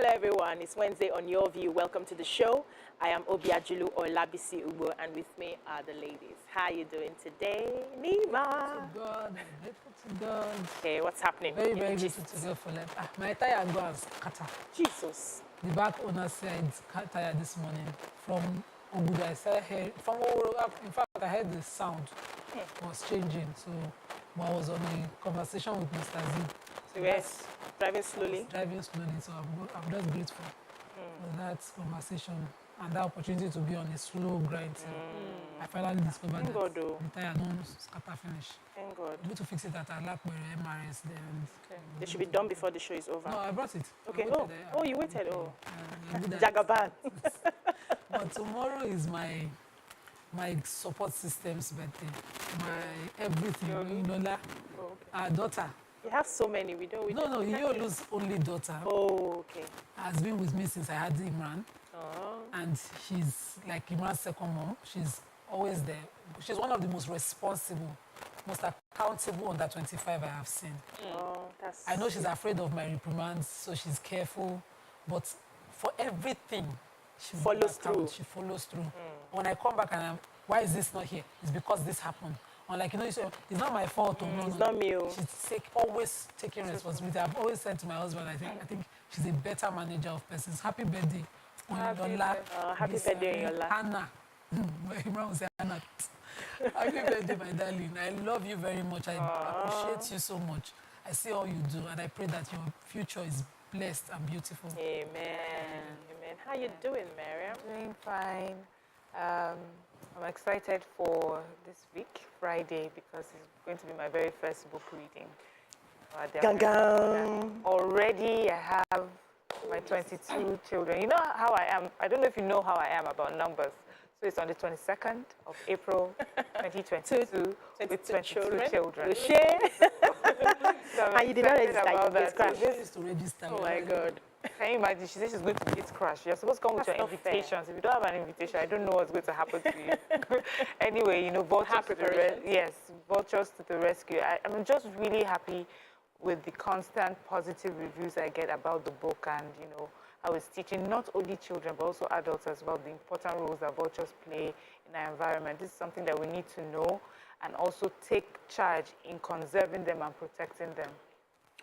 Hello everyone, it's Wednesday on Your View. Welcome to the show. I am Obiajulu or Labisi Ugo, and with me are the ladies. How are you doing today, Nima? To God, I'm grateful to God. Okay, what's happening? Very grateful to God for life. My tire goes scatter. Jesus. The back owner said tire this morning from Ogudu. I said, hey, from in fact, I heard the sound was changing. So I was on a conversation with Mr. Z. So yes, driving slowly. Driving slowly. So I'm just grateful for that conversation and that opportunity to be on a slow grind. I finally discovered that the tire don't scatter finish. Thank God. I'm going to fix it at Alakbere MRS then. Okay. They should be done before the show is over. No, I brought it. Okay. Oh, you waited. Oh. Jagaban. But tomorrow is my support system's birthday. My everything. Lola, our daughter. You have so many. We don't. No, Yolu's only daughter. Oh, okay. Has been with me since I had Imran. Oh. And she's like Imran's second mom. She's always there. She's one of the most responsible, most accountable under 25 I have seen. Oh, I know she's afraid of my reprimands, so she's careful. But for everything, she follows through. She follows through. When I come back and why is this not here? It's because this happened. I'm like, you say, it's not my fault. It's not me. She's always taking responsibility. I've always said to my husband, I think she's a better manager of persons. Happy birthday. Happy birthday, Yola. Hannah. Imran will say, Hannah. Happy birthday, my darling. I love you very much. I appreciate you so much. I see all you do, and I pray that your future is blessed and beautiful. Amen. Amen. How you doing, Mariam? Doing fine. I'm excited for this week, Friday, because it's going to be my very first book reading. Already, I have my 22 children. You know how I am. I don't know if you know how I am about numbers. So it's on the 22nd of April, 2022, with 22 children. Share. So and you did not register. This is to register. Oh my God. Can you imagine? She said she's going to get crashed. You're supposed to come with your invitations. If you don't have an invitation, I don't know what's going to happen to you. Anyway, vultures to the vultures to the rescue. I'm just really happy with the constant positive reviews I get about the book, and I was teaching not only children but also adults as well the important roles that vultures play in our environment. This is something that we need to know and also take charge in conserving them and protecting them.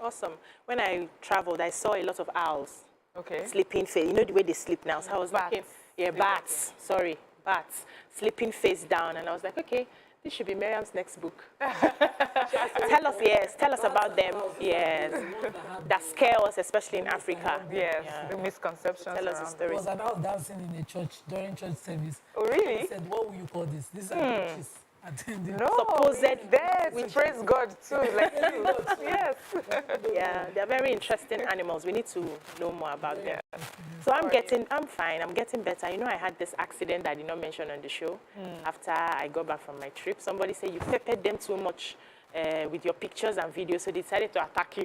Awesome. When I traveled, I saw a lot of owls. Okay. Sleeping face. You know the way they sleep now. So I was looking. Yeah, bats. Sorry, bats. Sleeping face down. And I was like, okay, this should be Miriam's next book. Tell us about them. Yes. That scare us, especially in Africa. Yes, the misconceptions. Tell us the story. It was an owl dancing in a church during church service. Oh, really? He said, what will you call this? These are witches attending. No, supposed there to praise God too. Like yes. Yeah, they're very interesting animals. We need to know more about them. So I'm fine. I'm getting better. You know, I had this accident that I did not mention on the show. After I got back from my trip, somebody said you peppered them too much with your pictures and videos, so they decided to attack you.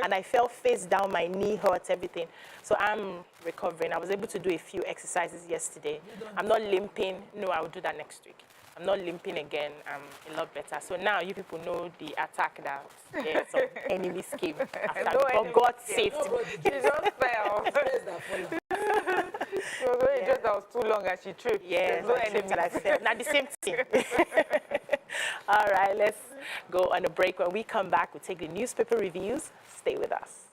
And I fell face down, my knee hurt, everything. So I'm recovering. I was able to do a few exercises yesterday. I'm not limping. No, I will do that next week. I'm not limping again. I'm a lot better. So now you people know the attack that some enemies came after because God saved me. She just fell. She was only just that was too long and she tripped. Yeah, no enemy. I fell. Now the same thing. All right, let's go on a break. When we come back, we'll take the newspaper reviews. Stay with us.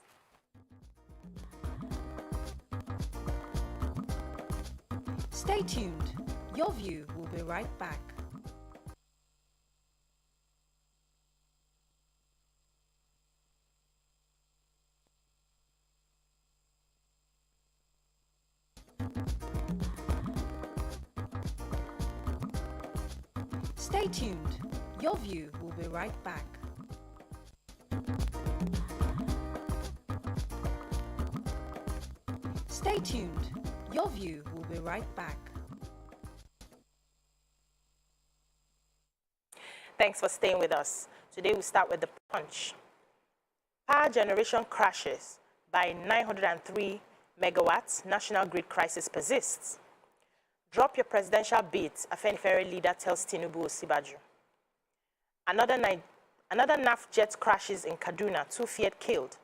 Stay tuned. Your View will be right back. Stay tuned. Your View will be right back. Stay tuned. Your View will be right back. Thanks for staying with us. Today we start with the Punch. Power generation crashes by 903 megawatts. National grid crisis persists. Drop your presidential bids, Afenifere leader tells Tinubu Osibaju. Another NAF jet crashes in Kaduna, 2 Fiat killed.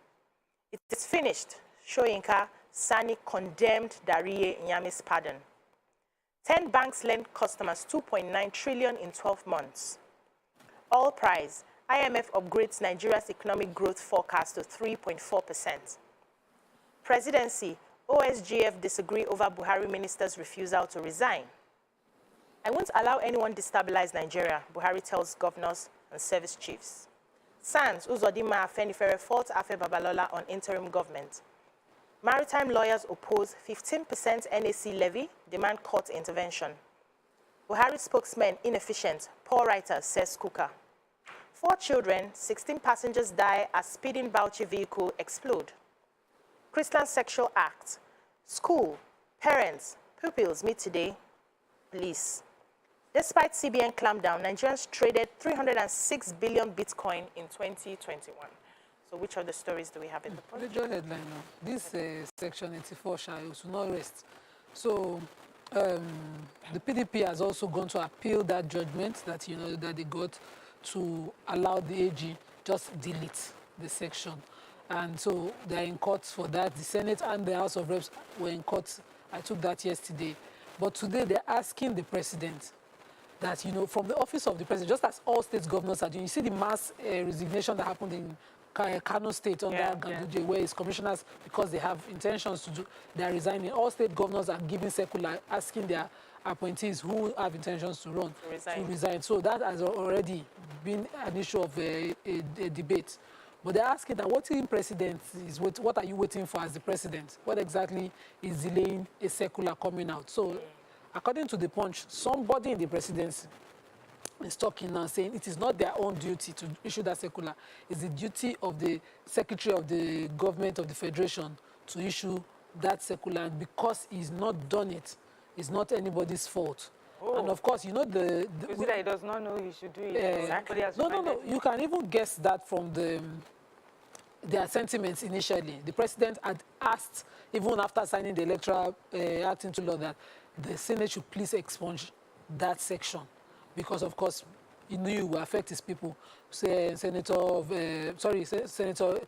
It is finished, Soyinka, Sani condemned Dariye Nyami's pardon. 10 banks lent customers 2.9 trillion in 12 months. Oil price, IMF upgrades Nigeria's economic growth forecast to 3.4%. Presidency, OSGF disagree over Buhari minister's refusal to resign. I won't allow anyone destabilize Nigeria, Buhari tells governors and service chiefs. SANS, Uzodinma Afenifere fault Afe Babalola on interim government. Maritime lawyers oppose 15% NAC levy, demand court intervention. Buhari spokesman inefficient, poor writer says Kuka. 4 children, 16 passengers die as speeding Bauchi vehicle explode. Christian Sexual Act. School, parents, pupils meet today. Police. Despite CBN clampdown, Nigerians traded 306 billion Bitcoin in 2021. So which of the stories do we have in the point? Major headline now. This section 84 shall not rest. So the PDP has also gone to appeal that judgment that that they got to allow the AG just delete the section. And so they're in court for that. The Senate and the House of Reps were in court. I took that yesterday. But today they're asking the president that, from the office of the president, just as all state governors are doing, you see the mass resignation that happened in Kano State under Ganduje, where his commissioners, because they have intentions to do, they are resigning. All state governors are giving circular, asking their appointees who have intentions to run to resign. So that has already been an issue of a debate. But they're asking that what are you waiting for as the president? What exactly is delaying a circular coming out? So, according to the Punch, somebody in the presidency is talking now, saying it is not their own duty to issue that circular. It's the duty of the Secretary of the Government of the Federation to issue that circular. Because he's not done it, it's not anybody's fault. Oh. And of course, that he does not know he should do it. Exactly. No. You can even guess that from their sentiments initially. The president had asked, even after signing the electoral act into law, that the Senate should please expunge that section, because of course he knew it would affect his people. Senator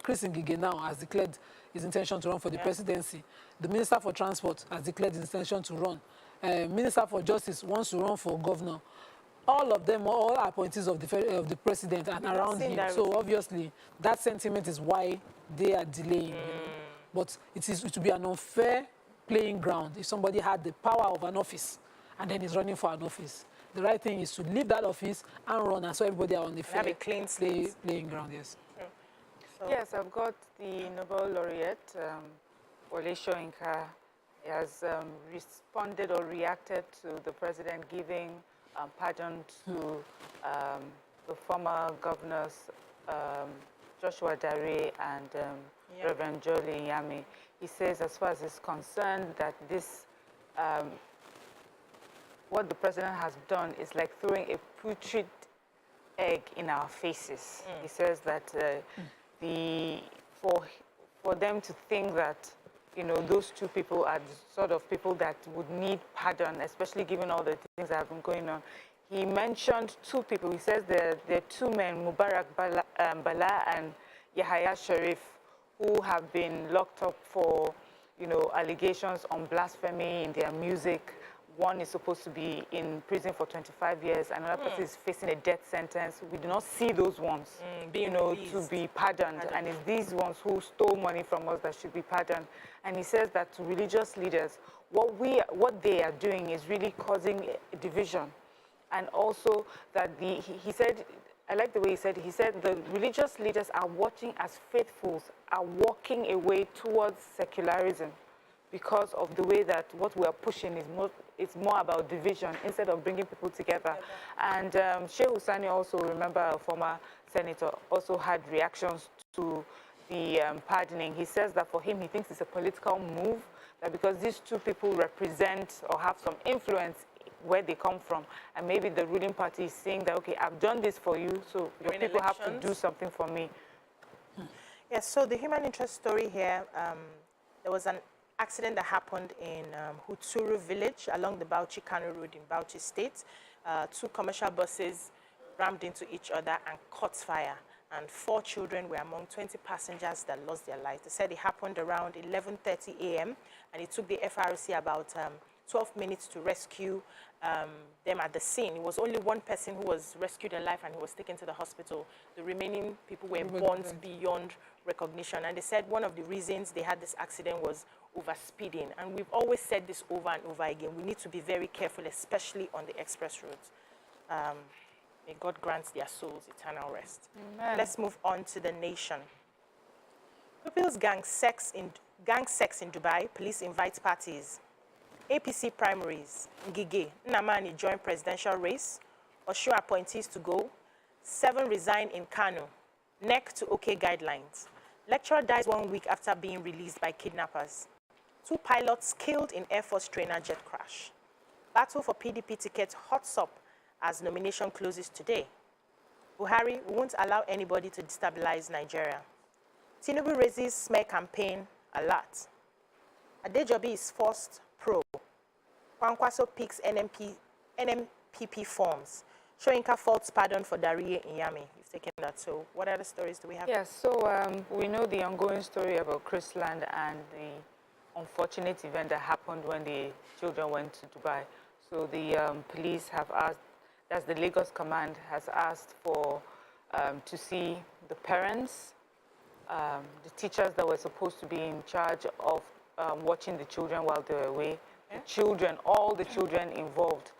Chris Ngige now has declared his intention to run for the presidency. The Minister for Transport has declared his intention to run. Minister for Justice wants to run for governor. All of them are all appointees of the president and around him. So obviously, that sentiment is why they are delaying. But it would be an unfair playing ground if somebody had the power of an office and then is running for an office. The right thing is to leave that office and run, and so everybody are on the fair playing ground. Yes. So. Yes, I've got the Nobel laureate, Wole Soyinka. He has responded or reacted to the president giving pardon to the former governors, Joshua Dare and Reverend Jolly Nyami. He says, as far as he's concerned, that this, what the president has done is like throwing a putrid egg in our faces. He says that for them to think that those two people are the sort of people that would need pardon, especially given all the things that have been going on. He mentioned 2 people. He says there are 2 men, Mubarak Bala and Yahaya Sharif, who have been locked up for, allegations on blasphemy in their music. One is supposed to be in prison for 25 years. Another person is facing a death sentence. We do not see those ones, to be pardoned. And it's these ones who stole money from us that should be pardoned. And he says that to religious leaders, what they are doing is really causing a division. And also that he said, I like the way he said the religious leaders are watching as faithfuls are walking away towards secularism, because of the way that what we are pushing is more about division instead of bringing people together. And Sheikh Hussaini also, remember, a former senator, also had reactions to the pardoning. He says that for him, he thinks it's a political move, that because these 2 people represent or have some influence where they come from, and maybe the ruling party is saying that, okay, I've done this for you, so your people have to do something for me. Yes, so the human interest story here, there was an accident that happened in Huturu village along the Bauchi-Kano Road in Bauchi State. 2 commercial buses rammed into each other and caught fire. and 4 children were among 20 passengers that lost their lives. They said it happened around 11:30 a.m. and it took the FRC about 12 minutes to rescue them at the scene. It was only one person who was rescued alive and he was taken to the hospital. The remaining people were burnt beyond recognition. And they said one of the reasons they had this accident was overspeeding. And we've always said this over and over again. We need to be very careful, especially on the express roads. May God grant their souls eternal rest. Amen. Let's move on to the nation. Pupils gang sex in Dubai. Police invite parties. APC primaries. Ngige, Nnamani joined presidential race. Oshu appointees to go. 7 resign in Kano. NEC to OK guidelines. Lecturer dies 1 week after being released by kidnappers. 2 pilots killed in Air Force trainer jet crash. Battle for PDP ticket hots up as nomination closes today. Buhari won't allow anybody to destabilize Nigeria. Tinubu raises smear campaign alert. Adejobi is forced pro. Kwankwaso picks NMPP forms. Soyinka faults pardon for Dariye Inyame. You've taken that. So what other stories do we have? Yes, so we know the ongoing story about Chrisland and the unfortunate event that happened when the children went to Dubai. So the police have asked, that's the Lagos command, has asked for to see the parents, the teachers that were supposed to be in charge of watching the children while they were away, the children, all the children involved.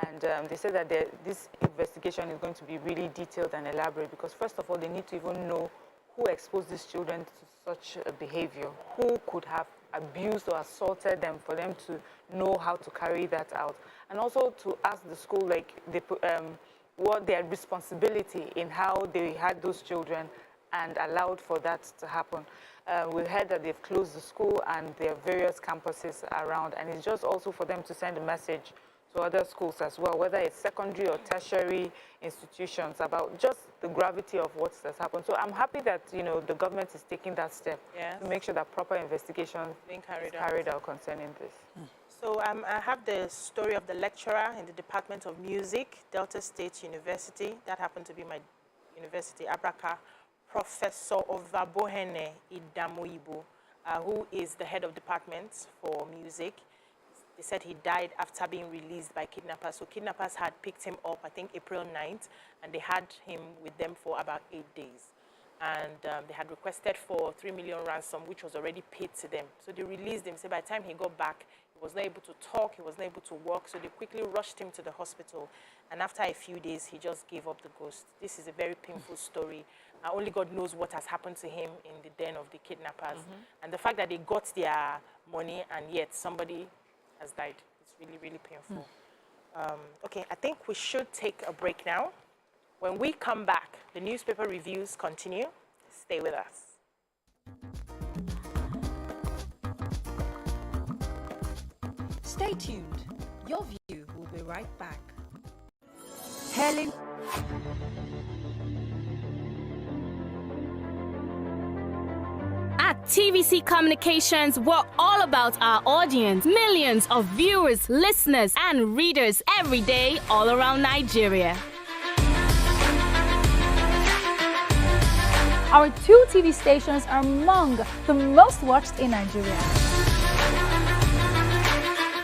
And they said that this investigation is going to be really detailed and elaborate because, first of all, they need to even know who exposed these children to such a behavior, who could have abused or assaulted them for them to know how to carry that out. And also to ask the school, like, what their responsibility in how they had those children and allowed for that to happen. We heard that they've closed the school and there are various campuses around, and it's just also for them to send a message to other schools as well, whether it's secondary or tertiary institutions, about just the gravity of what has happened. So I'm happy that, you know, the government is taking that step to make sure that proper investigation is carried out concerning this. So I have the story of the lecturer in the Department of Music, Delta State University. That happened to be my university, Abraka, Professor Ovabohene Idamoibo, who is the head of department for music. They said he died after being released by kidnappers. So kidnappers had picked him up, I think, April 9th, and they had him with them for about 8 days. And they had requested for 3 million ransom, which was already paid to them. So they released him. So by the time he got back, he was not able to talk, he was not able to walk. So they quickly rushed him to the hospital. And after a few days, he just gave up the ghost. This is a very painful story. Only God knows what has happened to him in the den of the kidnappers. And the fact that they got their money and yet somebody has died. It's really, really painful. Okay, I think we should take a break now. When we come back, the newspaper reviews continue. Stay with us. Stay tuned. Your View will be right back. Helen. At TVC Communications, we're all about our audience. Millions of viewers, listeners, and readers every day all around Nigeria. Our 2 TV stations are among the most watched in Nigeria.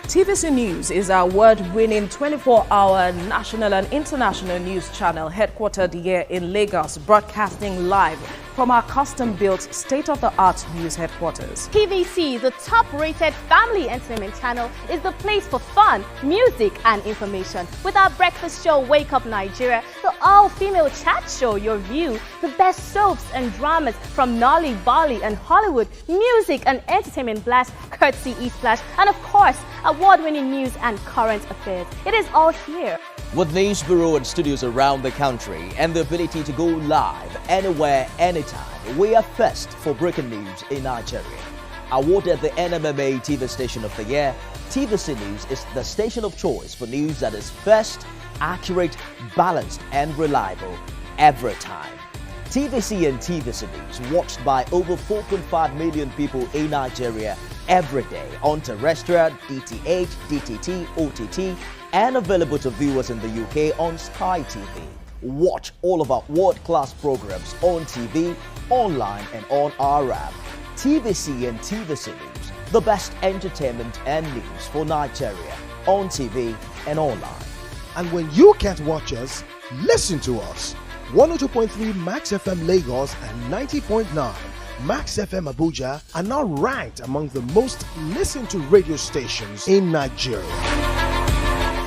TVC News is our award-winning 24-hour national and international news channel headquartered here in Lagos, broadcasting live from our custom-built state-of-the-art news headquarters. TVC, the top-rated family entertainment channel, is the place for fun, music, and information. With our breakfast show, Wake Up Nigeria, the all-female chat show, Your View, the best soaps and dramas from Nolly, Bolly, and Hollywood, music and entertainment blast, courtesy E-Splash, and of course, award-winning news and current affairs. It is all here. With news bureau and studios around the country and the ability to go live anywhere, anytime, we are first for breaking news in Nigeria. Awarded the NMMA TV Station of the Year, TVC News is the station of choice for news that is first, accurate, balanced, and reliable every time. TVC and TVC News watched by over 4.5 million people in Nigeria every day on terrestrial, DTH, DTT, OTT, and available to viewers in the UK on Sky TV. Watch all of our world-class programs on TV, online and on our app. TVC and TVC News, the best entertainment and news for Nigeria, on TV and online. And when you can't watch us, listen to us. 102.3 Max FM Lagos and 90.9 Max FM Abuja are now ranked among the most listened to radio stations in Nigeria.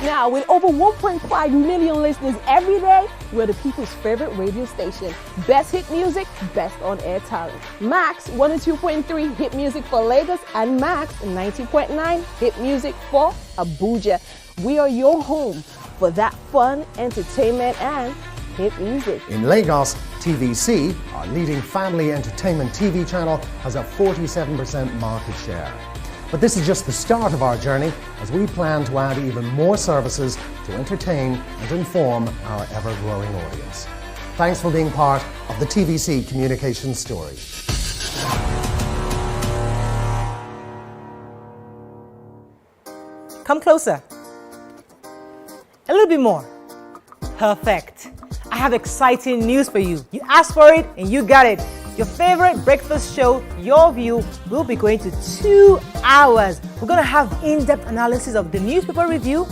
Now, with over 1.5 million listeners every day, we're the people's favorite radio station. Best hit music, best on-air talent. Max 102.3 hit music for Lagos and Max 90.9 hit music for Abuja. We are your home for that fun, entertainment, and hit music. In Lagos, TVC, our leading family entertainment TV channel, has a 47% market share. But this is just the start of our journey, as we plan to add even more services to entertain and inform our ever-growing audience. Thanks for being part of the TVC communication story. Come closer. A little bit more. Perfect. I have exciting news for you. You asked for it and you got it. Your favorite breakfast show, Your View, will be going to 2 hours. We're going to have in-depth analysis of the newspaper review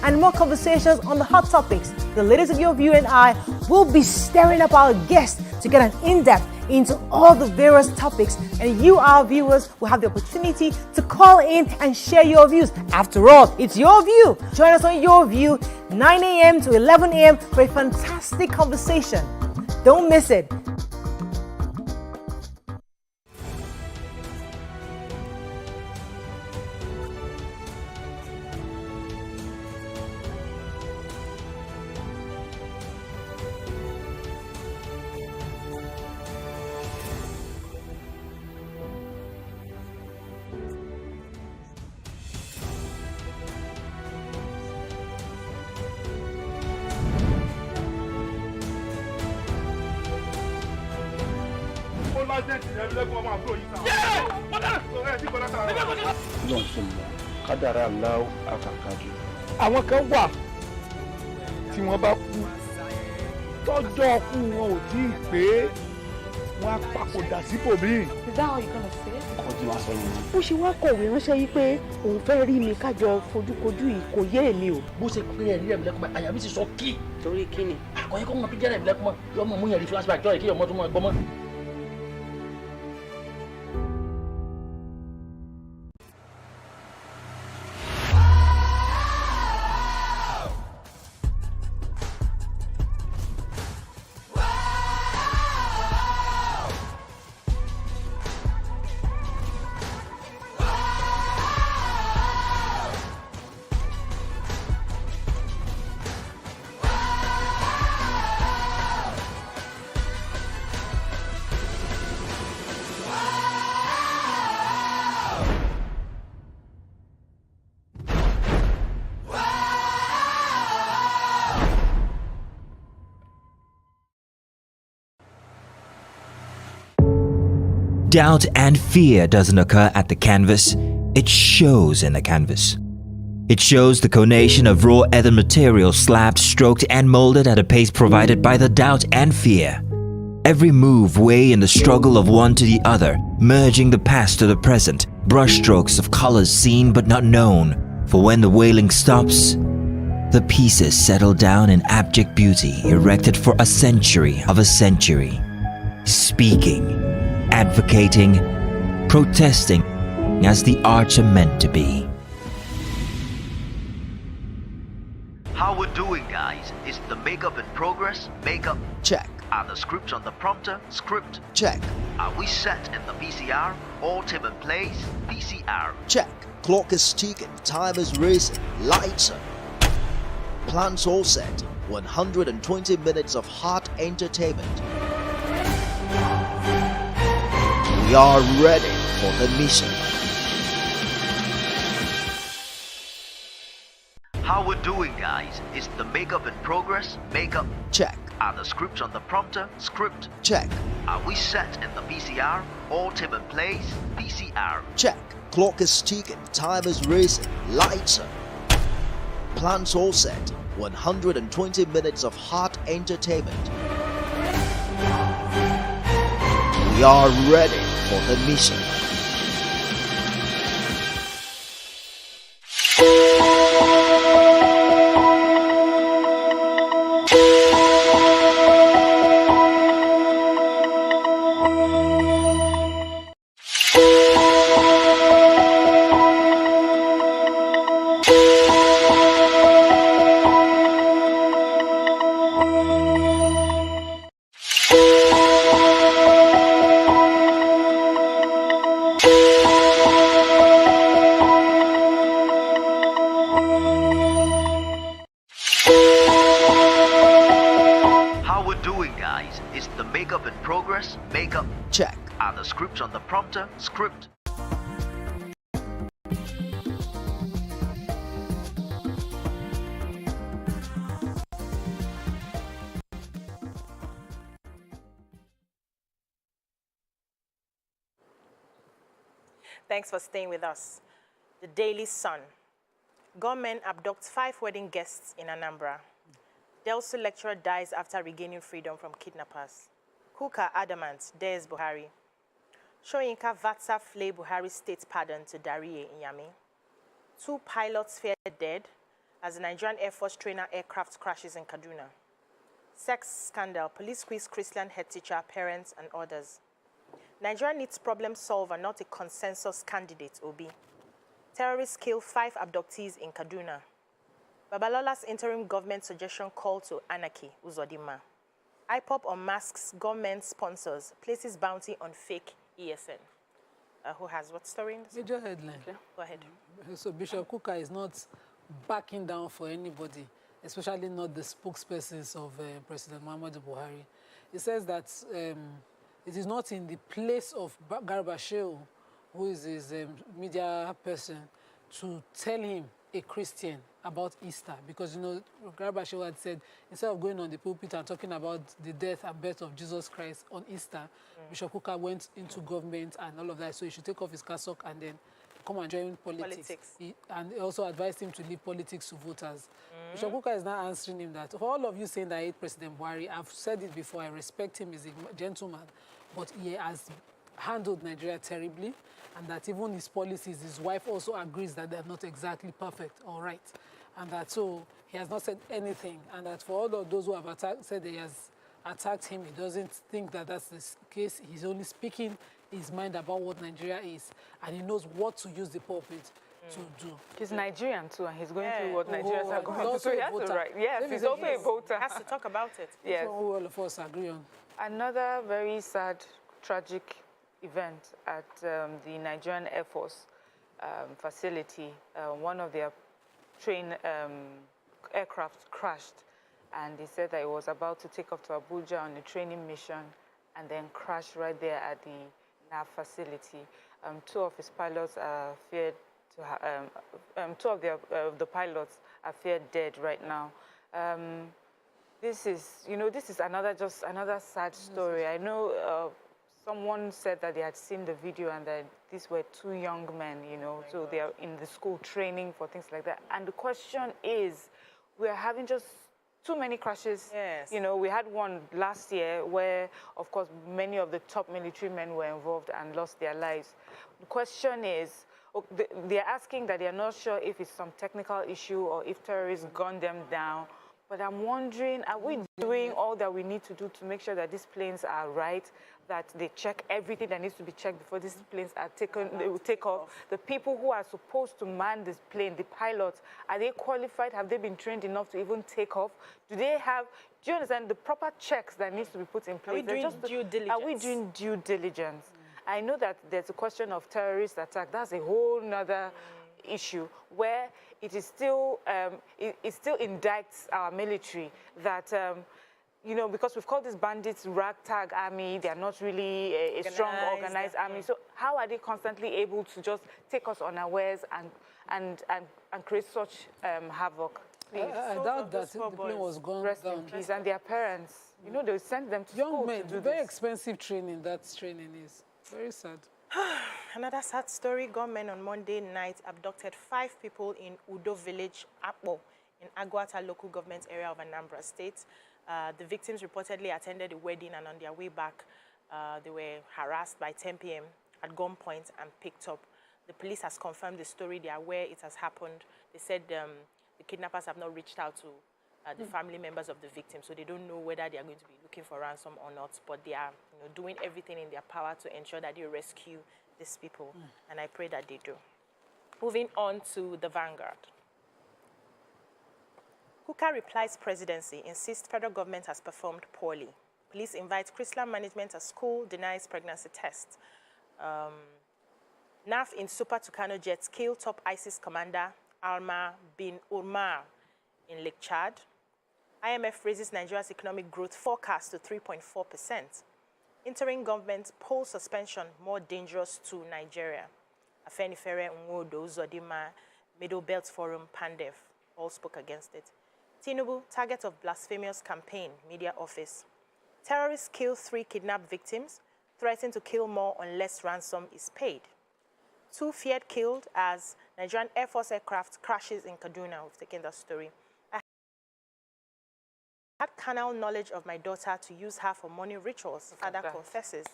and more conversations on the hot topics. The ladies of Your View and I will be stirring up our guests to get an in-depth into all the various topics, and you, our viewers, will have the opportunity to call in and share your views. After all, it's your view. Join us on Your View, 9 a.m. to 11 a.m. for a fantastic conversation. Don't miss it. Àwọn kan wà tí wọ́n bá kú tọ́jọ́ kú wọn ò tí ì pé wọ́n á papòdà síbòmíì. Is that how you're gonna say it? Ọkọ tí wàá sọ yìí. Ó ṣe wá kọ̀wé ránṣẹ́ yìí pé òun fẹ́ rí mi kájọ fojúkojú yìí kò yé èmi o. Bó ṣe pé ẹ̀rí ẹ̀mí lẹ́kùnmọ́ àyà mi ti sọ kí. Torí kí ni? Àkọ́yẹ́ kọ́ mọ̀ bí jẹ́rẹ̀ ẹ̀mí lẹ́kùnmọ́ yọmọ mú yẹn rí flashback jọ́ ẹ̀ kí ọmọ tó mọ̀ ẹgbọ́n mọ́. Doubt and fear doesn't occur at the canvas, it shows in the canvas. It shows the conation of raw earthen material slabbed, stroked and molded at a pace provided by the doubt and fear. Every move way in the struggle of one to the other, merging the past to the present, brushstrokes of colors seen but not known. For when the wailing stops, the pieces settle down in abject beauty erected for a century of a century. Speaking, advocating, protesting as the arts are meant to be. How we're doing, guys? Is the makeup in progress? Makeup? Check. Are the scripts on the prompter? Script? Check. Are we set in the VCR? All team in place? VCR? Check. Clock is ticking, time is racing, lights are. Plans all set. 120 minutes of hot entertainment. We are ready for the mission. How we're doing, guys? Is the makeup in progress? Makeup? Check. Are the scripts on the prompter? Script? Check. Are we set in the VCR? All team in place? VCR? Check. Clock is ticking, time is racing, lights are. Plans all set. 120 minutes of hot entertainment. We are ready for the mission. Makeup in progress, makeup check. Are the scripts on the prompter? Script. Thanks for staying with us. The Daily Sun. Gunmen abducts 5 wedding guests in Anambra. Delsu lecturer dies after regaining freedom from kidnappers. Kuka adamant dares Buhari. Soyinka Vatsa flay Buhari state pardon to Dariye Inyami. 2 pilots feared dead as the Nigerian Air Force trainer aircraft crashes in Kaduna. Sex scandal, police squeeze Christian head teacher, parents and others. Nigeria needs problem solver, not a consensus candidate, Obi. Terrorists kill 5 abductees in Kaduna. Babalola's interim government suggestion call to anarchy, Uzodima. IPOP unmasks government sponsors, places bounty on fake ESN. Who has what story in this? Major headline. Okay. Go ahead. So Bishop Kuka is not backing down for anybody, especially not the spokespersons of President Muhammadu Buhari. He says that it is not in the place of Garba Shehu, who is his media person, to tell him, a Christian, about Easter, because Garba Shehu had said instead of going on the pulpit and talking about the death and birth of Jesus Christ on Easter, Bishop Kuka went into government and all of that, so he should take off his cassock and then come and join politics. And he also advised him to leave politics to voters. Bishop Kuka is now answering him that for all of you saying that I hate President Buhari, I've said it before, I respect him as a gentleman, but he has handled Nigeria terribly, and that even his policies, his wife also agrees that they're not exactly perfect or right, and that so he has not said anything, and that for all of those who have said he has attacked him, he doesn't think that that's the case. He's only speaking his mind about what Nigeria is, and he knows what to use the pulpit to do. He's Nigerian too, and he's going through what Nigerians are going through. So he has to write. Yes, he's also a voter. He has to talk about it. Yes. That's what all of us agree on. Another very sad, tragic event at the Nigerian Air Force facility. One of their aircraft crashed, and they said that it was about to take off to Abuja on a training mission and then crashed right there at the NAV facility. 2 of his pilots are feared to 2 of the pilots are feared dead right now. This is, this is another sad story. I know someone said that they had seen the video and that these were 2 young men, so they are in the school training for things like that. And the question is, we are having just too many crashes. Yes. We had one last year where, of course, many of the top military men were involved and lost their lives. The question is, they're asking that they're not sure if it's some technical issue or if terrorists gunned them down. But I'm wondering, are we doing all that we need to do to make sure that these planes are right, that they check everything that needs to be checked before these planes are they will take off? The people who are supposed to man this plane, the pilots, are they qualified? Have they been trained enough to even take off? Do you understand the proper checks that needs to be put in place? Are we doing due diligence? Are we doing due diligence? I know that there's a question of terrorist attack. That's a whole nother issue where it is still it still indicts our military that because we've called these bandits ragtag army. They are not really a strong organized army. So how are they constantly able to just take us unawares and create such havoc? I doubt that the plane was gone down. Please, and their parents, they send them to school young men. to do very this. Expensive training. That training is very sad. Another sad story. Gunmen on Monday night abducted 5 people in Udo village, Akpo, in Aguata local government area of Anambra State. The victims reportedly attended a wedding, and on their way back, they were harassed by 10 p.m. at gunpoint and picked up. The police has confirmed the story. They are aware it has happened. They said the kidnappers have not reached out to the family members of the victims, so they don't know whether they are going to be looking for ransom or not, but they are doing everything in their power to ensure that they rescue these people, and I pray that they do. Moving on to the Vanguard. Kuka replies presidency, insists federal government has performed poorly. Police invite Chrislam management at school, denies pregnancy test. NAF in Super Tucano jets kill top ISIS commander Alma bin Umar in Lake Chad. IMF raises Nigeria's economic growth forecast to 3.4%. Interim government poll suspension more dangerous to Nigeria. Afenifere Nwodo Zodima, Middle Belt Forum, Pandef all spoke against it. Tinubu, target of blasphemous campaign, media office. Terrorists kill 3 kidnapped victims, threaten to kill more unless ransom is paid. 2 feared killed as Nigerian Air Force aircraft crashes in Kaduna. We've taken that story. I had carnal knowledge of my daughter to use her for money rituals, father confesses.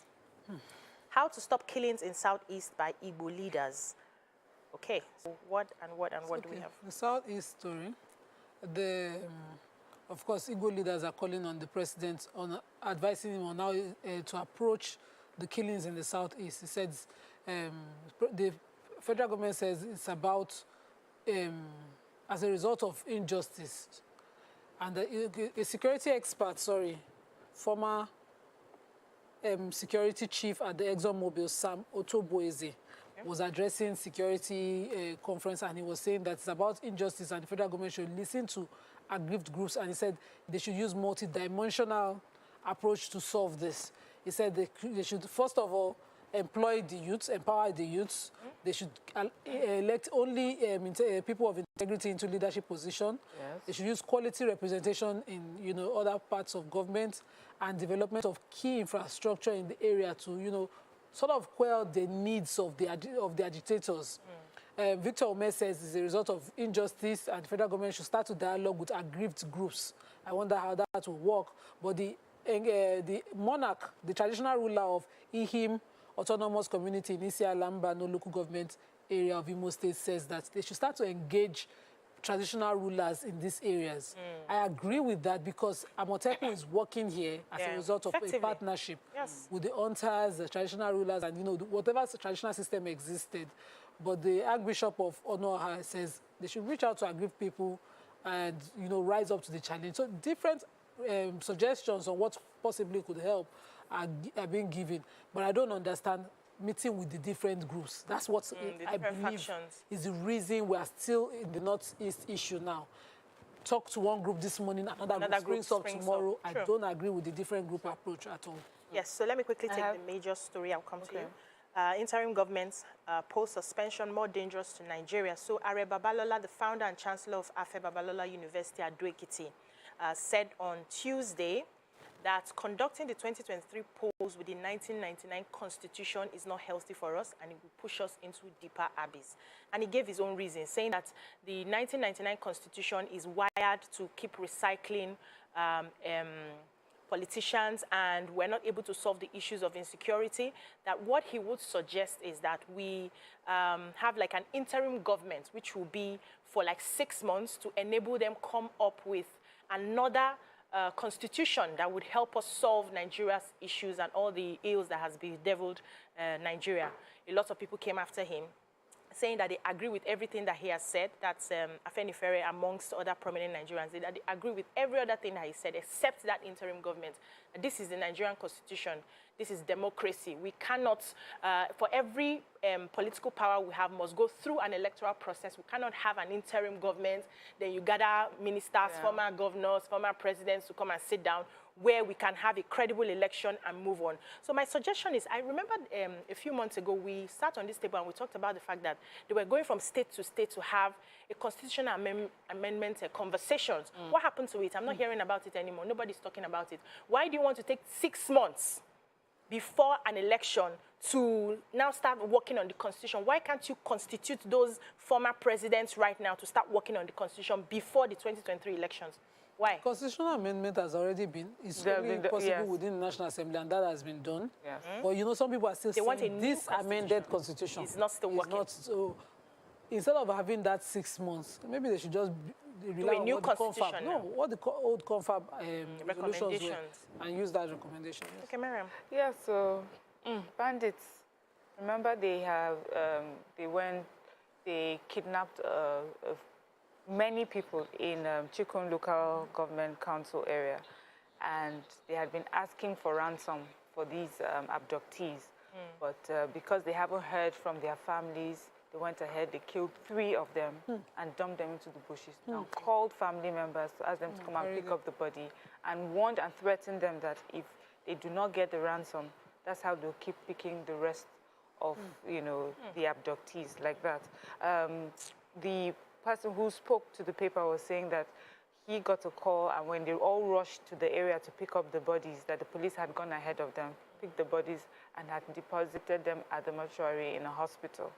How to stop killings in Southeast by Igbo leaders. Okay, so what do we have? The Southeast story. Of course, Igbo leaders are calling on the president, on advising him on how to approach the killings in the Southeast. He says the federal government says it's about as a result of injustice. And a security expert, former security chief at the ExxonMobil, Sam Otoboeze, was addressing security conference, and he was saying that it's about injustice and the federal government should listen to aggrieved groups, and he said they should use multi-dimensional approach to solve this. He said they should, first of all, employ the youths, empower the youths. They should elect only people of integrity into leadership position. Yes. They should use quality representation in other parts of government, and development of key infrastructure in the area to sort of quell the needs of the agitators. Victor Omer says it's a result of injustice, and the federal government should start to dialogue with aggrieved groups. I wonder how that will work. But the monarch, the traditional ruler of Ihim Autonomous Community in Isia Lamba, no local government area of Imo State, says that they should start to engage traditional rulers in these areas. I agree with that, because Amotekun is working here as a result of a partnership with the hunters, the traditional rulers, and whatever traditional system existed. But the Archbishop of Onoha says they should reach out to aggrieved people and rise up to the challenge. So different suggestions on what possibly could help are being given, but I don't understand meeting with the different groups. That's what I believe is the reason we are still in the Northeast issue now. Talk to one group this morning, another group springs up tomorrow. I don't agree with the different group approach at all. Yes, so let me quickly take the major story. I'll come to you. Interim government's post suspension more dangerous to Nigeria. So Are Babalola, the founder and chancellor of Afe Babalola University at Ado-Ekiti, said on Tuesday that conducting the 2023 polls with the 1999 Constitution is not healthy for us, and it will push us into deeper abyss. And he gave his own reason, saying that the 1999 Constitution is wired to keep recycling politicians, and we're not able to solve the issues of insecurity. That what he would suggest is that we have like an interim government, which will be for like 6 months, to enable them come up with another constitution that would help us solve Nigeria's issues and all the ills that has bedeviled Nigeria. A lot of people came after him, saying that they agree with everything that he has said. That's Afenifere, amongst other prominent Nigerians, that they agree with every other thing that he said, except that interim government. This is the Nigerian constitution. This is democracy. We cannot, for every political power we have, must go through an electoral process. We cannot have an interim government. Then you gather ministers, former governors, former presidents to come and sit down, where we can have a credible election and move on. So my suggestion is, I remember a few months ago, we sat on this table and we talked about the fact that they were going from state to have a constitutional amendment conversations. What happened to it? I'm not hearing about it anymore. Nobody's talking about it. Why do you want to take 6 months before an election to now start working on the Constitution? Why can't you constitute those former presidents right now to start working on the Constitution before the 2023 elections? Why? Constitutional amendment has already been. It's only possible within the National Assembly, and that has been done. Yes. But you know, some people are still saying this amended Constitution is not still working. So instead of having that 6 months, maybe they should just rely on new constitution. What the old confab recommendations were, and use that recommendation. Yes. Okay, Miriam. Yeah. So bandits. Remember, they have they kidnapped many people in Chikun local government council area, and they had been asking for ransom for these abductees. But because they haven't heard from their families, they went ahead, they killed 3 of them and dumped them into the bushes. Now called family members to ask them to come and pick up the body, and warned and threatened them that if they do not get the ransom, that's how they'll keep picking the rest of, you know, the abductees, like that. The person who spoke to the paper was saying that he got a call, and when they all rushed to the area to pick up the bodies, that the police had gone ahead of them, picked the bodies, and had deposited them at the mortuary in a hospital.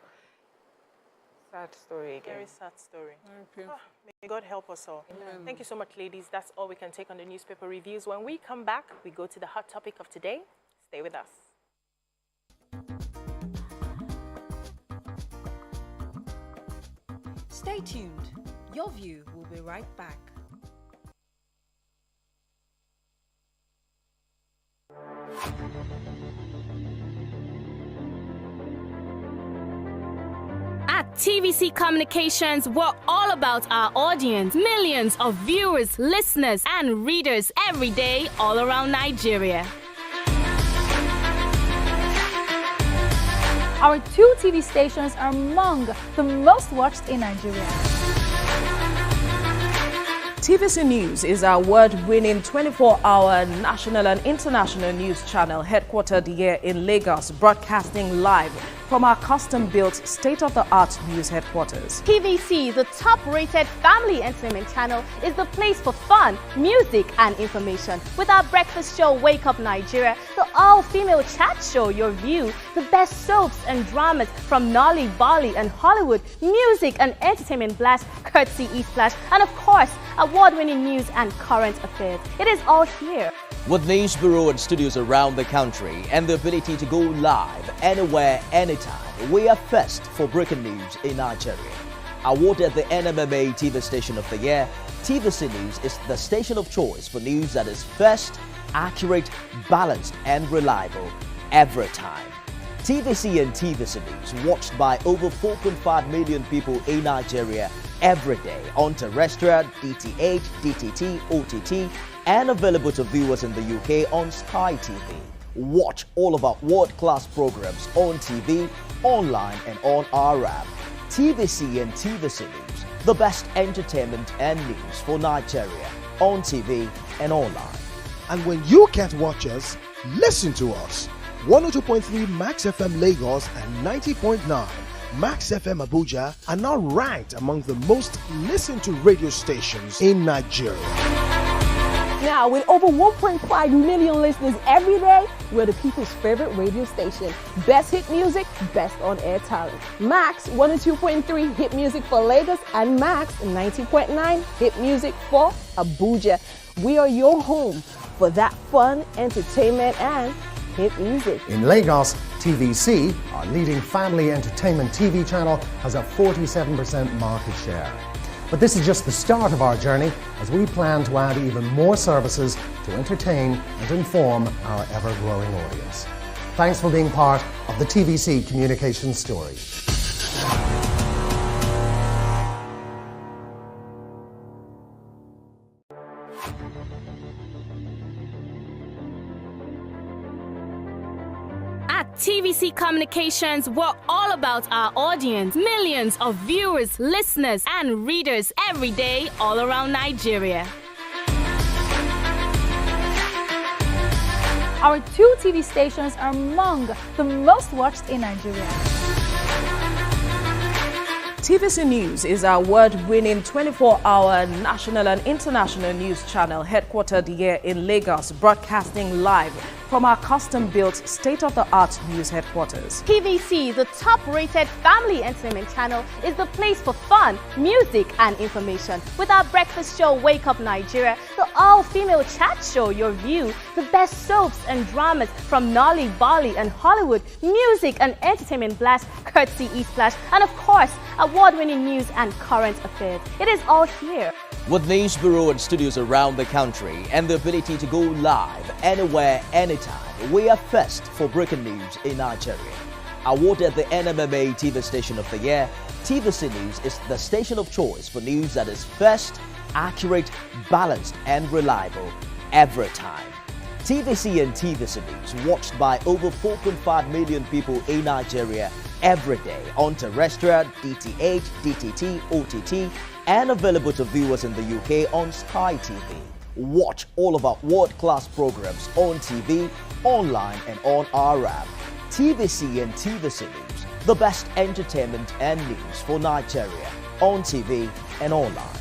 Sad story again. Very sad story. May God help us all. Amen. Thank you so much, ladies. That's all we can take on the newspaper reviews. When we come back, we go to the hot topic of today. Stay with us. Stay tuned. Your View will be right back. At TVC Communications, we're all about our audience. Millions of viewers, listeners, and readers every day all around Nigeria. Our 2 TV stations are among the most watched in Nigeria. TVC News is our award-winning 24-hour national and international news channel headquartered here in Lagos, broadcasting live from our custom-built state-of-the-art news headquarters. TVC, the top-rated family entertainment channel, is the place for fun, music, and information. With our breakfast show, Wake Up Nigeria, the all-female chat show, Your View, the best soaps and dramas from Nolly, Bolly, and Hollywood, music and entertainment blast, courtesy E-Splash, and of course, award-winning news and current affairs. It is all here. With news bureau and studios around the country and the ability to go live anywhere, anytime, we are first for breaking news in Nigeria. Awarded the NMMA TV Station of the Year, TVC News is the station of choice for news that is first, accurate, balanced, and reliable every time. TVC and TVC News watched by over 4.5 million people in Nigeria every day on terrestrial, DTH, DTT, OTT, and available to viewers in the UK on Sky TV. Watch all of our world-class programs on TV, online, and on our app. TVC and TVC News, the best entertainment and news for Nigeria on TV and online. And when you can't watch us, listen to us. 102.3 Max FM Lagos and 90.9 Max FM Abuja are now ranked among the most listened to radio stations in Nigeria. Now, with over 1.5 million listeners every day, we're the people's favorite radio station. Best hit music, best on-air talent. Max 102.3 hit music for Lagos and Max 90.9 hit music for Abuja. We are your home for that fun, entertainment, and hit music. In Lagos, TVC, our leading family entertainment TV channel, has a 47% market share. But this is just the start of our journey, as we plan to add even more services to entertain and inform our ever-growing audience. Thanks for being part of the TVC Communications story. At TVC Communications, we're all about our audience. Millions of viewers, listeners, and readers every day all around Nigeria. Our 2 TV stations are among the most watched in Nigeria. TVC News is our award-winning 24-hour national and international news channel headquartered here in Lagos, broadcasting live from our custom-built state-of-the-art news headquarters. TVC, the top-rated family entertainment channel, is the place for fun, music and information. With our breakfast show, Wake Up Nigeria, the all-female chat show, Your View, the best soaps and dramas from Nolly, Bali and Hollywood, music and entertainment blast, courtesy eSplash, and of course, award-winning news and current affairs. It is all here. With news bureau and studios around the country and the ability to go live anywhere, anytime, we are first for breaking news in Nigeria. Awarded the NMMA TV Station of the Year, TVC News is the station of choice for news that is first, accurate, balanced and reliable every time. TVC and TVC News watched by over 4.5 million people in Nigeria every day on terrestrial, DTH, DTT, OTT, and available to viewers in the UK on Sky TV. Watch all of our world-class programs on TV, online and on our app. TVC and TVC News, the best entertainment and news for Nigeria on TV and online.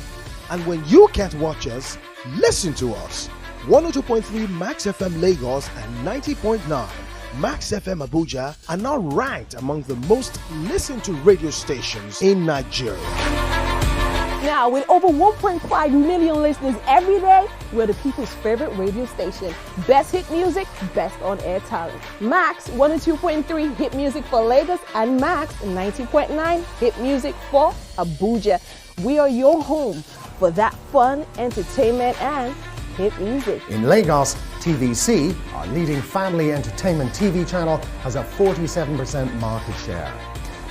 And when you can't watch us, listen to us. 102.3 Max FM Lagos and 90.9 Max FM Abuja are now ranked among the most listened to radio stations in Nigeria. Now, with over 1.5 million listeners every day, we're the people's favorite radio station. Best hit music, best on-air talent. Max 102.3 hit music for Lagos and Max 90.9 hit music for Abuja. We are your home for that fun, entertainment, and hit music. In Lagos, TVC, our leading family entertainment TV channel, has a 47% market share.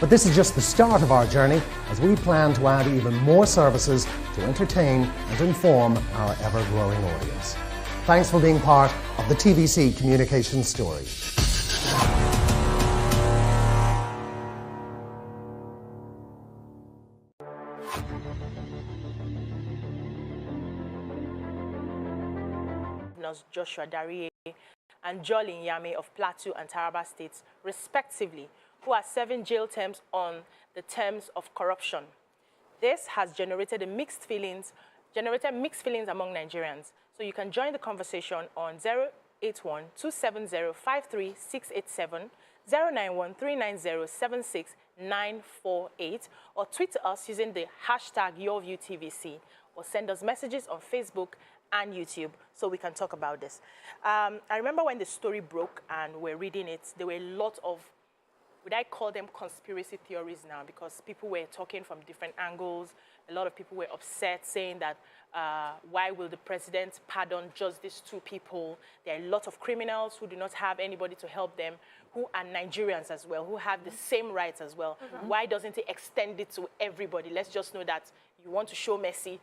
But this is just the start of our journey as we plan to add even more services to entertain and inform our ever-growing audience. Thanks for being part of the TVC communication story. Joshua Darie and Jolin Yame of Plateau and Taraba states, respectively, who are serving jail terms on the terms of corruption. This has generated mixed feelings among Nigerians. So you can join the conversation on 081-270-53687, 091-390-76948, or tweet us using the hashtag YourViewTVC, or send us messages on Facebook and YouTube so we can talk about this. I remember when the story broke and we're reading it, there were a lot of, would I call them conspiracy theories now, because people were talking from different angles. A lot of people were upset, saying that why will the president pardon just these two people? There are a lot of criminals who do not have anybody to help them, who are Nigerians as well, who have the same rights as well. Why doesn't he extend it to everybody? Let's just know that you want to show mercy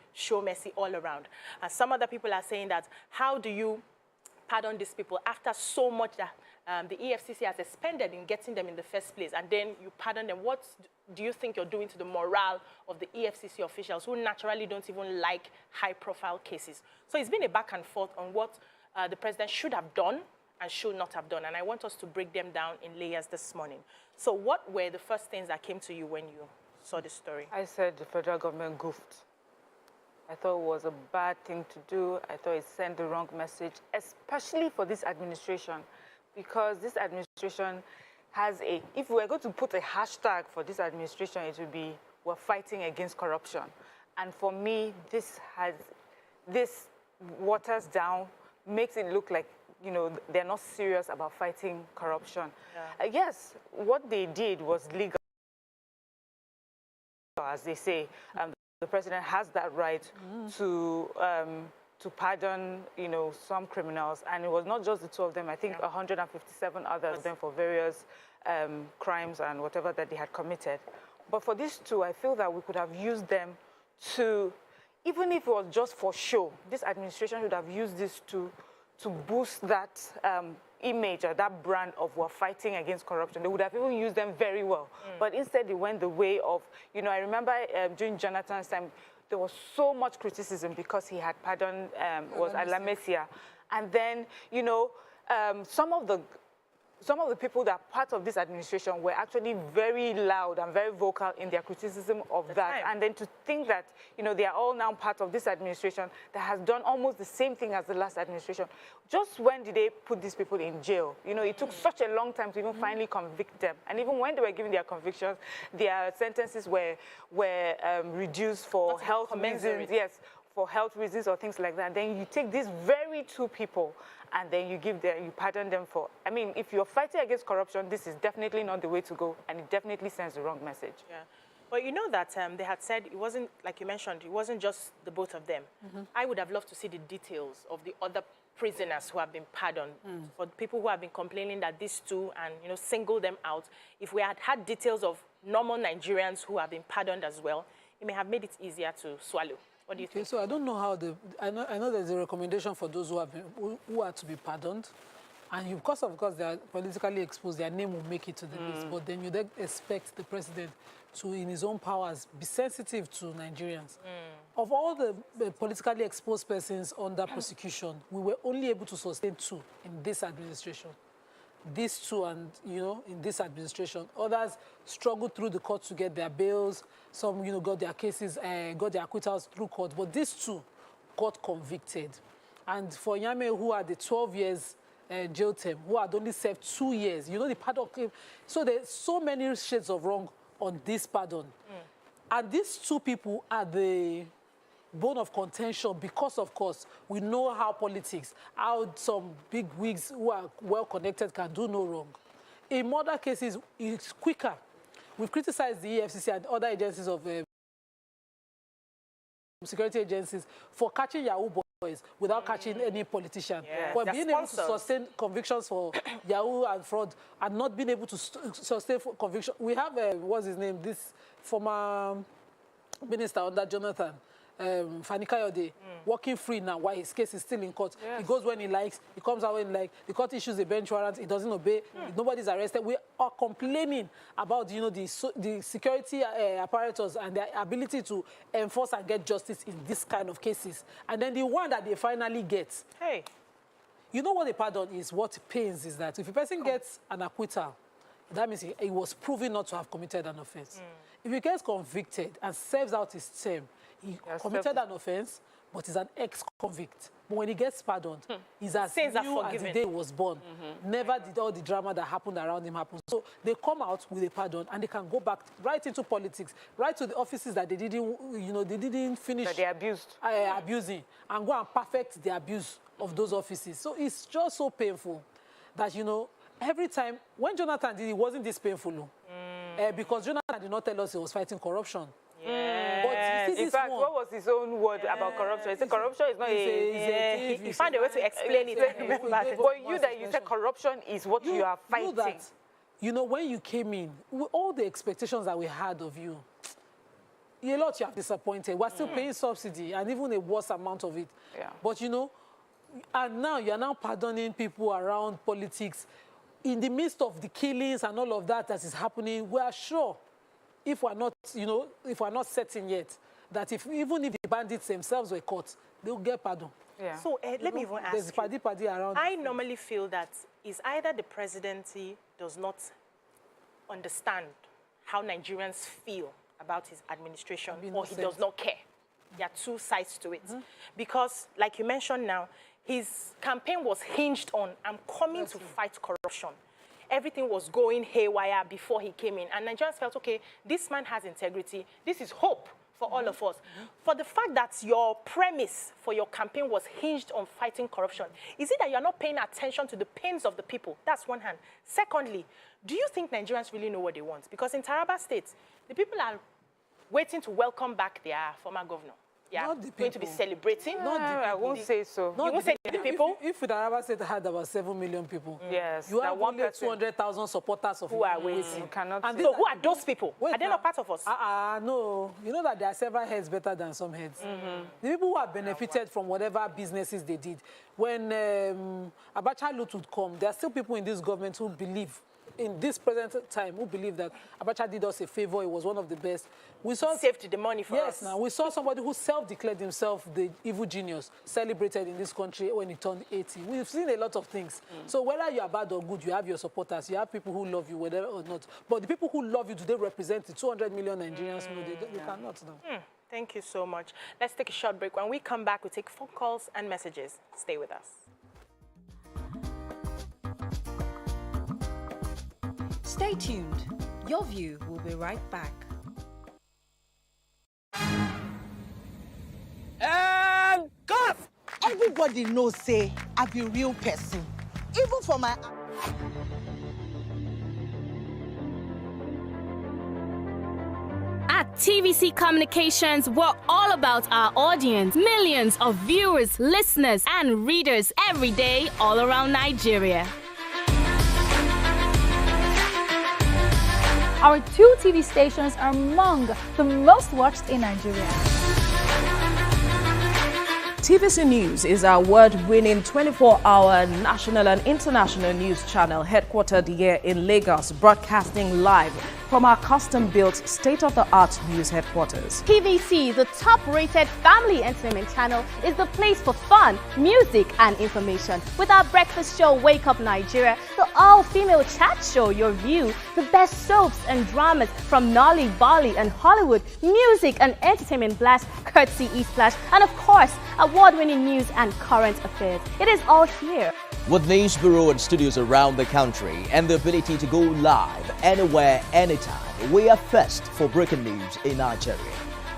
all around. And some other people are saying that, how do you pardon these people after so much that the EFCC has expended in getting them in the first place, and then you pardon them? What do you think you're doing to the morale of the EFCC officials, who naturally don't even like high-profile cases? So it's been a back and forth on what the president should have done and should not have done, and I want us to break them down in layers this morning. So what were the first things that came to you when you saw the story? I said the federal government goofed. I thought it was a bad thing to do. I thought it sent the wrong message, especially for this administration, because this administration has a, if we were going to put a hashtag for this administration, it would be, we're fighting against corruption. And for me, this waters down, makes it look like, you know, they're not serious about fighting corruption. Yeah. Yes, what they did was legal, as they say. The president has that right to pardon, you know, some criminals, and it was not just the two of them. I think 157 others, then for various crimes and whatever that they had committed. But for these two, I feel that we could have used them to, even if it was just for show, this administration should have used this to boost that image or that brand of we're fighting against corruption. They would have even used them very well. But instead, they went the way of, you know, I remember during Jonathan's time, there was so much criticism because he had pardoned, was Alamesia. And then, you know, some of the some of the people that are part of this administration were actually very loud and very vocal in their criticism of that. And then to think that, you know, they are all now part of this administration that has done almost the same thing as the last administration. Just when did they put these people in jail? You know, it took such a long time to even finally convict them. And even when they were given their convictions, their sentences were reduced for health reasons. Yes, for health reasons or things like that. Then you take these very two people and then you pardon them for, I mean, if you're fighting against corruption, this is definitely not the way to go, and it definitely sends the wrong message. Yeah. But you know that they had said it wasn't, like you mentioned, it wasn't just the both of them. I would have loved to see the details of the other prisoners who have been pardoned, for people who have been complaining that these two, and, you know, single them out. If we had had details of normal Nigerians who have been pardoned as well, it may have made it easier to swallow. What do you think? So I don't know how I know there's a recommendation for those who are to be pardoned, and because they are politically exposed, their name will make it to the list. But then you then expect the president to, in his own powers, be sensitive to Nigerians. Of all the politically exposed persons under prosecution, we were only able to sustain 2 in this administration. These 2, and, you know, in this administration, others struggled through the court to get their bails. Some, you know, got their cases, got their acquittals through court. But these 2 got convicted. And for Yame, who had the 12 years jail term, who had only served 2 years, you know, the pardon came. So there's so many shades of wrong on this pardon. And these 2 people are the bone of contention because, of course, we know how politics, how some big wigs who are well-connected can do no wrong. In murder cases, it's quicker. We've criticized the EFCC and other agencies of security agencies for catching Yahoo boys without catching any politician. For being able to sustain convictions for Yahoo and fraud and not being able to sustain conviction. We have, what's his name, this former minister under Jonathan, Fani Kayode, walking free now while his case is still in court. He goes when he likes, he comes out when he likes, the court issues a bench warrant, he doesn't obey, nobody's arrested. We are complaining about, you know, the security apparatus and their ability to enforce and get justice in this kind of cases. And then the one that they finally get, you know what the pardon is? What pains is that if a person gets an acquittal, that means he was proven not to have committed an offense. If he gets convicted and serves out his term, he committed an offense, but is an ex-convict. But when he gets pardoned, he's as new as the day he was born. Never did all the drama that happened around him happen. So they come out with a pardon and they can go back right into politics, right to the offices that they didn't, you know, they didn't finish. That they abused. Abusing, and go and perfect the abuse of those offices. So it's just so painful that, you know, every time, when Jonathan did it, wasn't this painful. Because Jonathan did not tell us he was fighting corruption. But in fact, what was his own word about corruption? He said corruption is not he found a way to explain it. But you said corruption is what you are fighting. You know, when you came in, with all the expectations that we had of you, a lot you have disappointed. We're still paying subsidy and even a worse amount of it. But, you know, and now you're now pardoning people around politics. In the midst of the killings and all of that is happening, we are sure, if we're not, you know, if we're not certain yet, that even if the bandits themselves were caught, they'll get pardon. So let me even ask there's paddy around. I normally feel that is either the presidency does not understand how Nigerians feel about his administration, or he does not care. There are 2 sides to it. Because, like you mentioned now, his campaign was hinged on, I'm coming to fight corruption. Everything was going haywire before he came in. And Nigerians felt, okay, this man has integrity. This is hope for all of us. For the fact that your premise for your campaign was hinged on fighting corruption, is it that you're not paying attention to the pains of the people? That's one hand. Secondly, do you think Nigerians really know what they want? Because in Taraba State, the people are waiting to welcome back their former governor. Going to be celebrating. I won't say so. You won't say the people? If Taraba State had about 7 million people, yes, you have only 200,000 supporters of who are waiting. And so who are those people? Are they not part of us? No. You know that there are several heads better than some heads. The people who have benefited from whatever businesses they did. When Abacha Lut would come, there are still people in this government who believe in this present time who believe that Abacha did us a favor, he was one of the best. We saw saved the money for us. Yes, now we saw somebody who self-declared himself the evil genius, celebrated in this country when he turned 80. We've seen a lot of things. So whether you are bad or good, you have your supporters, you have people who love you, whether or not. But the people who love you, do they represent the 200 million Nigerians? No, they cannot now. Thank you so much. Let's take a short break. When we come back, we take phone calls and messages. Stay with us. Stay tuned. Your View will be right back. And cut! Everybody knows, say, I be real person. Even for my... At TVC Communications, we're all about our audience. Millions of viewers, listeners, and readers every day all around Nigeria. Our 2 TV stations are among the most watched in Nigeria. TVC News is our award-winning 24-hour national and international news channel headquartered here in Lagos, broadcasting live from our custom-built state-of-the-art news headquarters. TVC, the top-rated family entertainment channel, is the place for fun, music, and information. With our breakfast show, Wake Up Nigeria, the all-female chat show, Your View, the best soaps and dramas from Nolly, Bolly, and Hollywood, music and entertainment blast, courtesy Eastplash, and of course, award-winning news and current affairs. It is all here. With news bureau and studios around the country and the ability to go live anywhere, anytime, we are first for breaking news in Nigeria.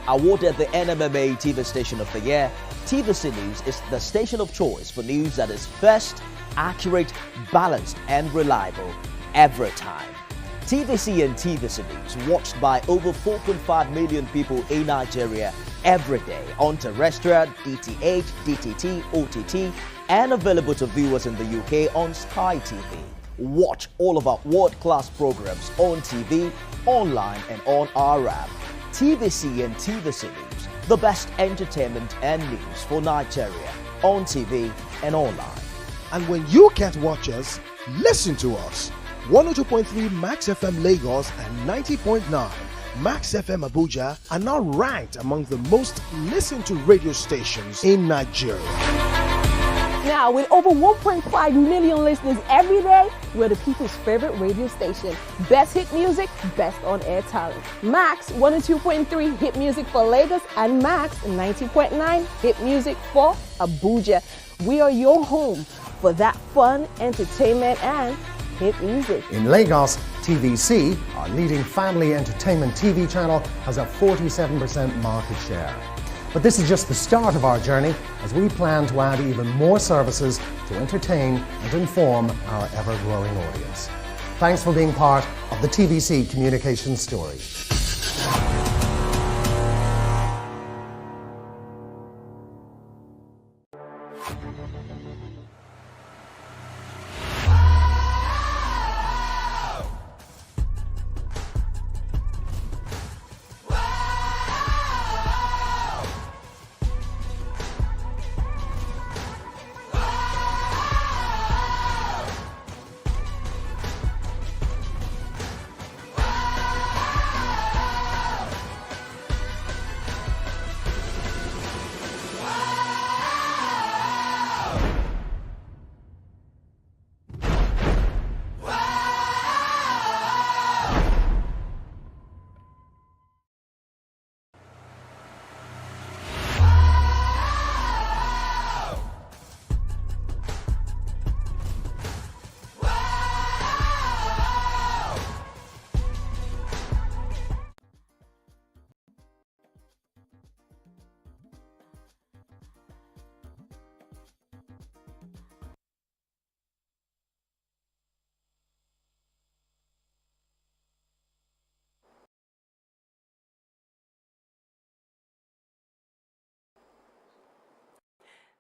Awarded the NMMA TV Station of the Year, TVC News is the station of choice for news that is first, accurate, balanced, and reliable every time. TVC and TVC News watched by over 4.5 million people in Nigeria every day on terrestrial, DTH, DTT, OTT, and available to viewers in the UK on Sky TV. Watch all of our world-class programs on TV, online, and on our app. TVC and TVC News, the best entertainment and news for Nigeria on TV and online. And when you can't watch us, listen to us. 102.3 Max FM Lagos and 90.9 Max FM Abuja are now ranked among the most listened to radio stations in Nigeria. Now, with over 1.5 million listeners every day, we're the people's favorite radio station. Best hit music, best on-air talent. Max 102.3 hit music for Lagos and Max 90.9 hit music for Abuja. We are your home for that fun, entertainment, and hit music. In Lagos, TVC, our leading family entertainment TV channel, has a 47% market share. But this is just the start of our journey as we plan to add even more services to entertain and inform our ever-growing audience. Thanks for being part of the TVC communication story.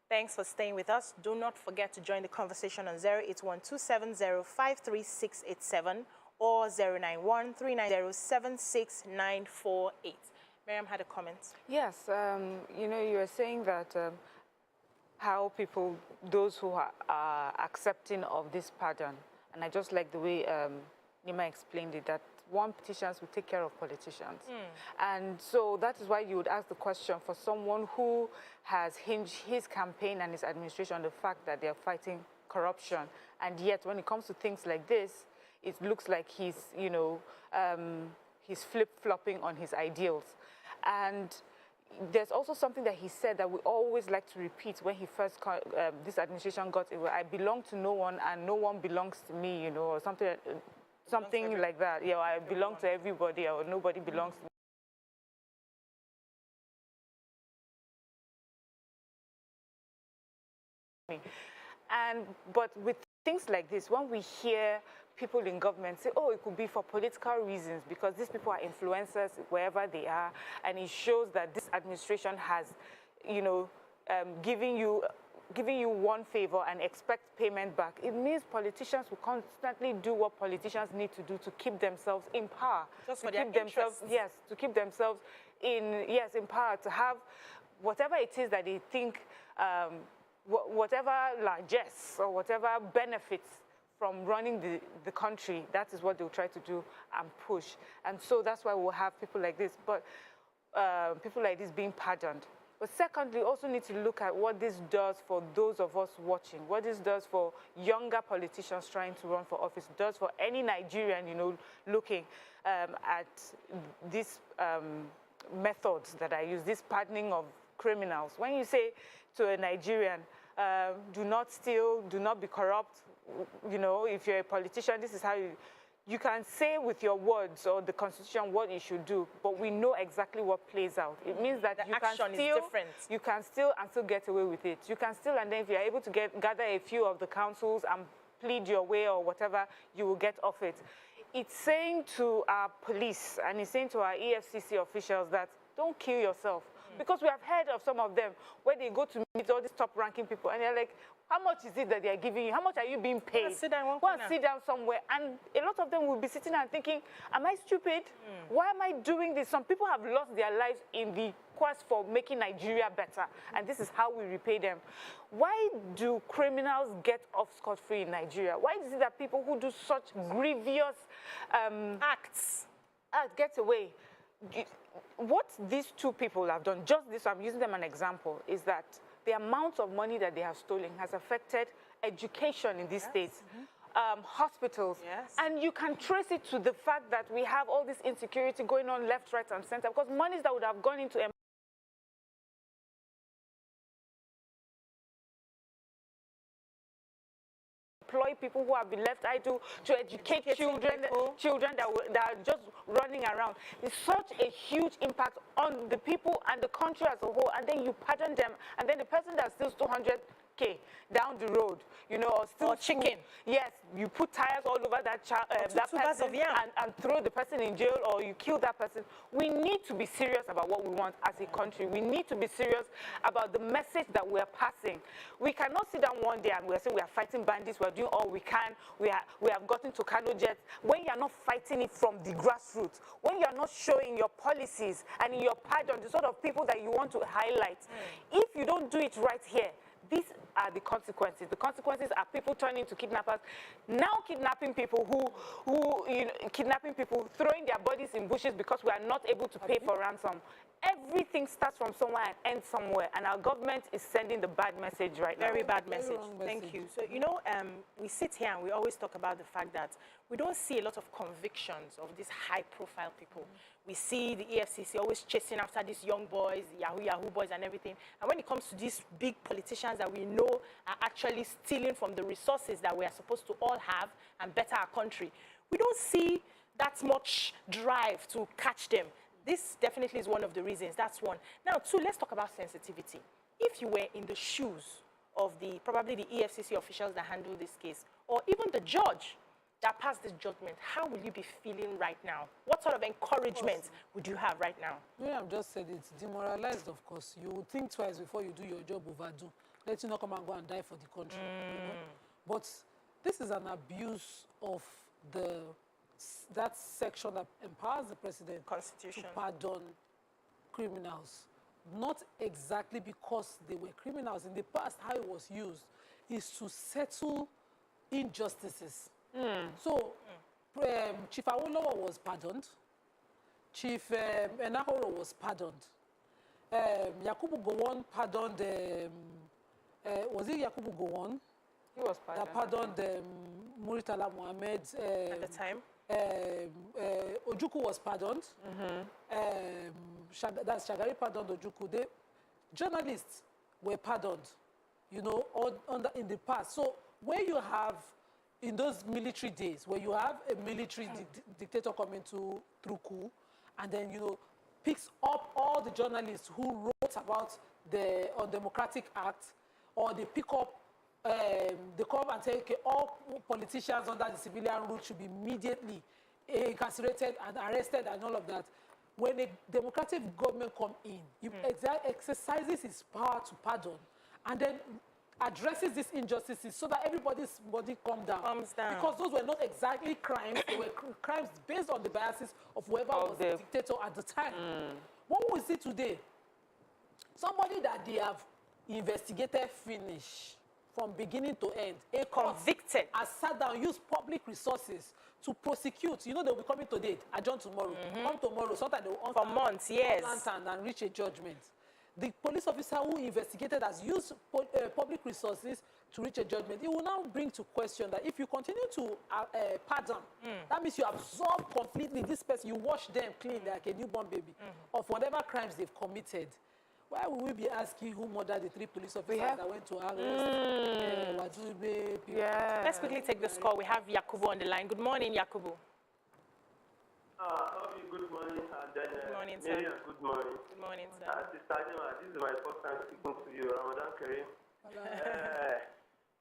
Thanks for staying with us. Do not forget to join the conversation on 08127053687 or 09139076948. Miriam had a comment. Yes, you know, you were saying that how people, those who are accepting of this pattern, and I just like the way Nima explained it, that one petitions will take care of politicians. And so that is why you would ask the question for someone who has hinged his campaign and his administration on the fact that they're fighting corruption. And yet, when it comes to things like this, it looks like he's, you know, he's flip-flopping on his ideals. And there's also something that he said that we always like to repeat when he first, this administration got it, where I belong to no one and no one belongs to me, you know, or something like that. Yeah, I belong to everybody or nobody belongs to me. But with things like this, when we hear people in government say, oh, it could be for political reasons because these people are influencers wherever they are, and it shows that this administration has, you know, giving you one favor and expect payment back. It means politicians will constantly do what politicians need to do to keep themselves in power. Just to for their keep themselves, yes, to keep themselves in power, to have whatever it is that they think, whatever largesse or whatever benefits from running the country, that is what they'll try to do and push. And so that's why we'll have people like this, but people like this being pardoned. But secondly, also need to look at what this does for those of us watching, what this does for younger politicians trying to run for office, does for any Nigerian, you know, looking at these methods that I use, this pardoning of criminals. When you say to a Nigerian, do not steal, do not be corrupt, you know, if you're a politician, this is how you can say with your words or the Constitution what you should do, but we know exactly what plays out. It means that you can steal and still get away with it. You can steal, and then if you're able to gather a few of the councils and plead your way or whatever, you will get off it. It's saying to our police and it's saying to our EFCC officials that don't kill yourself. Because we have heard of some of them where they go to meet all these top-ranking people and they're like, how much is it that they're giving you? How much are you being paid? Go and sit down somewhere. And a lot of them will be sitting and thinking, am I stupid? Why am I doing this? Some people have lost their lives in the quest for making Nigeria better. And this is how we repay them. Why do criminals get off scot-free in Nigeria? Why is it that people who do such grievous acts get away? What these two people have done, just this, I'm using them as an example, is that the amount of money that they have stolen has affected education in these states, hospitals. And you can trace it to the fact that we have all this insecurity going on left, right, and center, because monies that would have gone into employ people who have been left idle, to educate children that are just running around. It's such a huge impact on the people and the country as a whole, and then you pardon them, and then the person that steals 200K down the road, you know, or chicken. Yes, you put tires all over that person and throw the person in jail, or you kill that person. We need to be serious about what we want as a country. We need to be serious about the message that we're passing. We cannot sit down one day and we're saying we are fighting bandits, we're doing all we can, we have gotten to Kano jets, when you're not fighting it from the grassroots, when you're not showing your policies and in your pardon the sort of people that you want to highlight. If you don't do it right here, these are the consequences. The consequences are people turning to kidnappers, now kidnapping people kidnapping people, throwing their bodies in bushes because we are not able to pay for ransom. Everything starts from somewhere and ends somewhere, and our government is sending the bad message right now. Very bad message. Thank you. So, you know, we sit here and we always talk about the fact that we don't see a lot of convictions of these high-profile people. We see the EFCC always chasing after these young boys, Yahoo boys and everything. And when it comes to these big politicians that we know are actually stealing from the resources that we are supposed to all have and better our country, we don't see that much drive to catch them. This definitely is one of the reasons. That's one. Now, two, let's talk about sensitivity. If you were in the shoes of probably the EFCC officials that handle this case, or even the judge that passed this judgment, how will you be feeling right now? What sort of encouragement would you have right now? Yeah, I've just said it's demoralized, of course. You would think twice before you do your job overdo. Let you not come and go and die for the country. You know? But this is an abuse of that section that empowers the president to pardon criminals. Not exactly because they were criminals. In the past, how it was used is to settle injustices. So Chief Awolowo was pardoned. Chief Enahoro was pardoned. Yakubu Gowon pardoned. Was it Yakubu Gowon? He was pardoned. That pardoned Muritala Mohammed. At the time? Ojukwu was pardoned. That's Shagari pardoned Ojukwu. Journalists were pardoned, you know, in the past. So where you have, in those military days, where you have a military dictator coming through coup, and then, you know, picks up all the journalists who wrote about the Undemocratic Act, or they pick up, they come and say, okay, all politicians under the civilian rule should be immediately incarcerated and arrested and all of that. When a democratic government come in, it exercises its power to pardon, and then addresses these injustices so that everybody's body comes down. Because those were not exactly crimes, they were crimes based on the biases of whoever was the dictator at the time. What we see today, somebody that they have investigated finish from beginning to end, a convicted, has sat down, used public resources to prosecute. You know, they'll be coming today, adjourn tomorrow, come tomorrow, sometimes they will for months, yes, and reach a judgment. The police officer who investigated has used public resources to reach a judgment. It will now bring to question that if you continue to pardon, that means you absorb completely this person, you wash them clean like a newborn baby of whatever crimes they've committed. Why would we be asking who murdered the 3 police officers that went to arrest? Let's quickly take this call. We have Yakubu on the line. Good morning, Yakubu. Good morning, good morning, sir. Miriam, good morning. Good morning, sir. This is my first time speaking to you, Ramadan Kareem.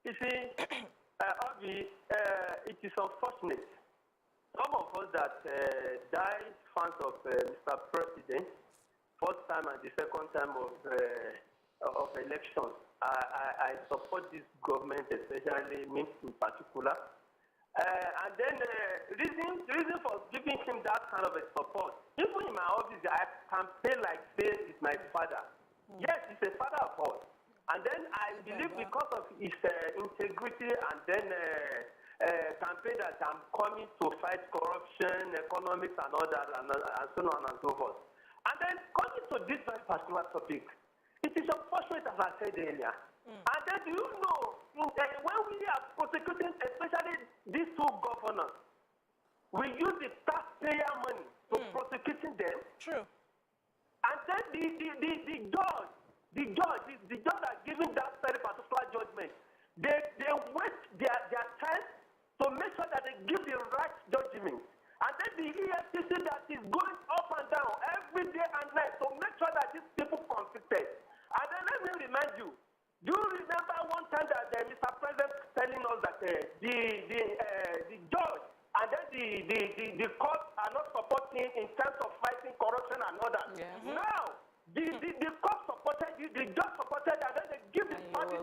You see, Obi, it is unfortunate. Some of us that die fans of Mr. President, first time and the second time of elections, I support this government, especially me in particular. And then reason for giving him that kind of a support. Even in my office, I campaign like say it's my father. Yes, he's a father of us. And then I believe because of his integrity and then campaign that I'm coming to fight corruption, economics and all that and so on and so forth. And then coming to this very particular topic, it is unfortunate, as I said earlier. And then do you know, when we are prosecuting, especially these 2 governors, we use the taxpayer money to prosecuting them. True. And then the judge that giving that very particular judgment, they waste their time to make sure that they give the right judgment. And then the EFCC that is going up and down every day and night to make sure that these people convicted. And then let me remind you, do you remember one time that Mr. President telling us that the judge and then the court are not supporting in terms of fighting corruption and all that? Yes. Now, the court supported you, the judge supported, and then they give the party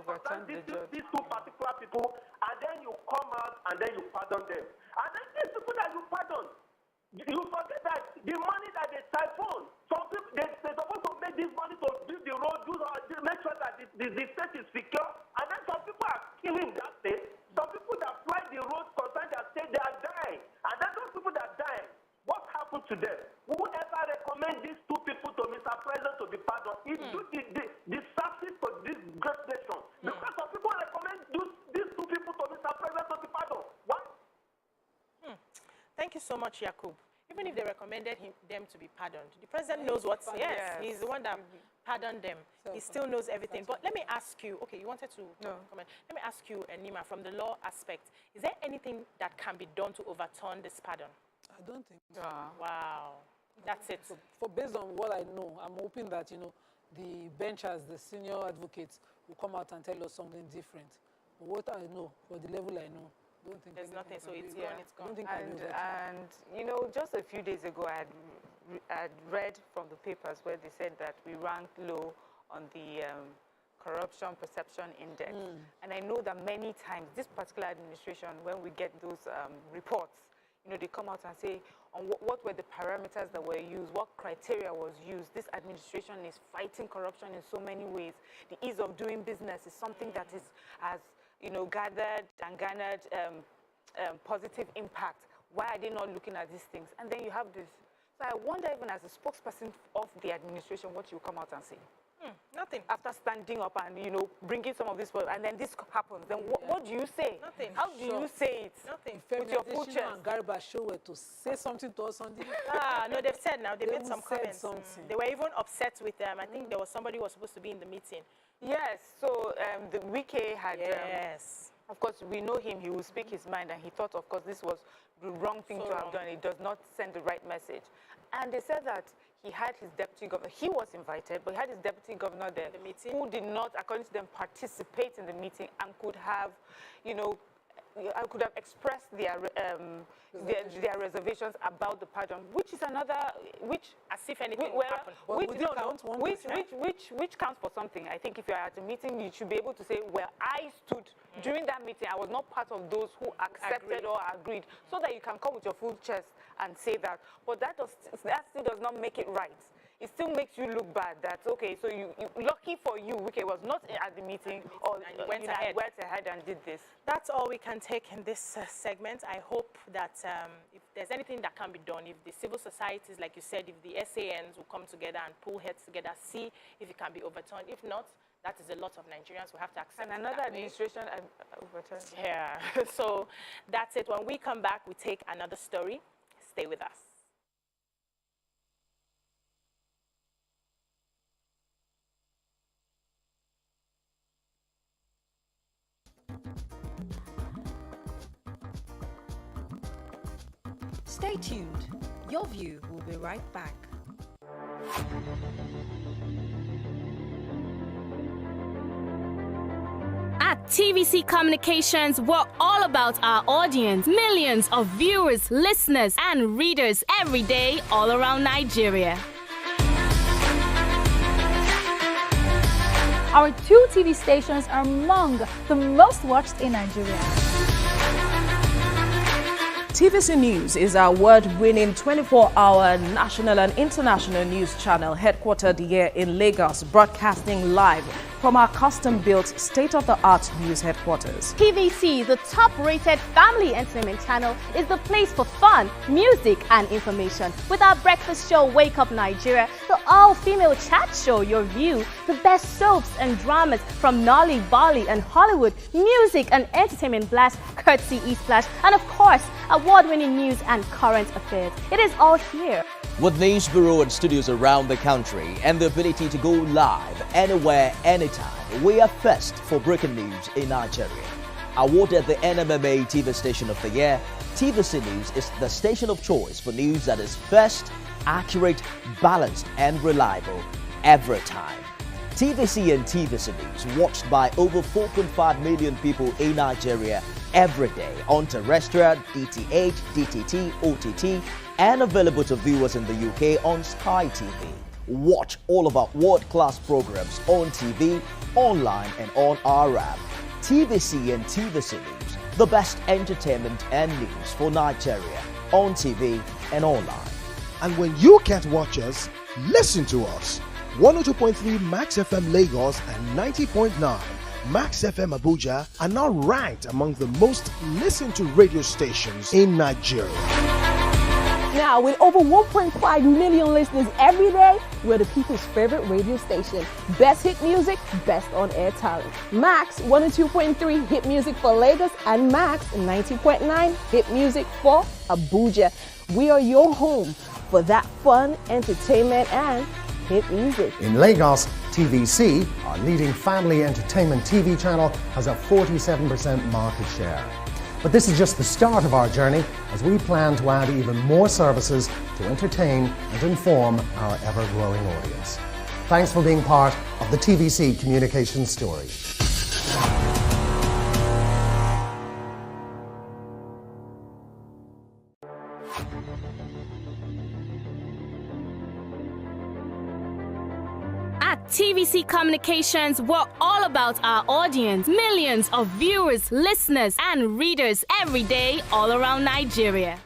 these 2 particular people, and then you come out and then you pardon them. And then these people that you pardon, you forget that the money that they siphon, some people, they're supposed to make this money to build the road, make sure that the state is secure, and then some people are killing that state. Some people that fly the road concern that state, they are dying. And then those people that die, what happened to them? Whoever recommend these 2 people to Mr. President to be pardoned, it do the service to this great nation. Because some people recommend these 2 people to Mr. President to be pardoned. Why? Thank you so much, Yakub. Even if they recommended them to be pardoned, the president knows what. Yes, he's the one that pardoned them. He still knows everything. But let me ask you. Okay, you wanted to comment. Let me ask you, Nima, from the law aspect, is there anything that can be done to overturn this pardon? I don't think so. Wow, that's it. For based on what I know, I'm hoping that the benchers, the senior advocates, will come out and tell us something different. But what I know, for the level I know, don't think there's nothing, so it's gone, it's gone. And just a few days ago, I had read from the papers where they said that we ranked low on the Corruption Perception Index. And I know that many times, this particular administration, when we get those reports, they come out and say on what were the parameters that were used, what criteria was used. This administration is fighting corruption in so many ways. The ease of doing business is something that has gathered and garnered positive impact. Why are they not looking at these things? And then you have this. So I wonder, even as a spokesperson of the administration, what you come out and say. Nothing. After standing up and, bringing some of this, and then this happens, then what do you say? Nothing. How do you say it? Nothing. With your full chest. and Garba show were to say something to us on the... No, they've said now. They made some said comments. something. They were even upset with them. I think there was somebody who was supposed to be in the meeting. Yes, so the Wike had... Yes. Of course, we know him. He will speak his mind, and he thought, of course, this was the wrong thing to have done. It does not send the right message. And they said that he had his deputy governor. He was invited, but he had his deputy governor there, who did not, according to them, participate in the meeting and could have, could have expressed their reservations about the pardon, which is another, as if anything would happen. Which counts for something. I think if you're at a meeting, you should be able to say, well, I stood during that meeting. I was not part of those who accepted or agreed, so that you can come with your full chest and say that. But that still does not make it right. It still makes you look bad. That's okay. So you lucky for you, Wike was not at the meeting, or went ahead and did this. That's all we can take in this segment. I hope that if there's anything that can be done, if the civil societies, like you said, if the SANs will come together and pull heads together, see if it can be overturned. If not, that is a lot of Nigerians who have to accept. And another administration overturned. Yeah. So that's it. When we come back, we take another story. Stay with us. Stay tuned. Your View will be right back. At TVC Communications, we're all about our audience. Millions of viewers, listeners, and readers every day all around Nigeria. Our 2 TV stations are among the most watched in Nigeria. TVC News is our award-winning 24-hour national and international news channel headquartered here in Lagos, broadcasting live from our custom-built state-of-the-art news headquarters. TVC, the top-rated family entertainment channel, is the place for fun, music, and information. With our breakfast show, Wake Up Nigeria, the all-female chat show, Your View, the best soaps and dramas from Nolly, Bali, and Hollywood, music and entertainment blast, courtesy E-Splash, and of course, award-winning news and current affairs. It is all here. With news bureau and studios around the country and the ability to go live anywhere, anytime, we are first for breaking news in Nigeria. Awarded the NMMA TV Station of the Year, TVC News is the station of choice for news that is first, accurate, balanced, and reliable every time. TVC and TVC News watched by over 4.5 million people in Nigeria every day on terrestrial, DTH, DTT, OTT, and available to viewers in the UK on Sky TV. Watch all of our world-class programs on TV, online, and on our app. TVC and TVC News, the best entertainment and news for Nigeria on TV and online. And when you can't watch us, listen to us. 102.3 Max FM Lagos and 90.9 Max FM Abuja are now ranked among the most listened to radio stations in Nigeria. Now, with over 1.5 million listeners every day, we're the people's favorite radio station. Best hit music, best on-air talent. Max 102.3 hit music for Lagos and Max 90.9 hit music for Abuja. We are your home for that fun, entertainment, and hit music. In Lagos, TVC, our leading family entertainment TV channel, has a 47% market share. But this is just the start of our journey, as we plan to add even more services to entertain and inform our ever-growing audience. Thanks for being part of the TVC Communications story. At TVC Communications, we're all about our audience. Millions of viewers, listeners, and readers every day all around Nigeria.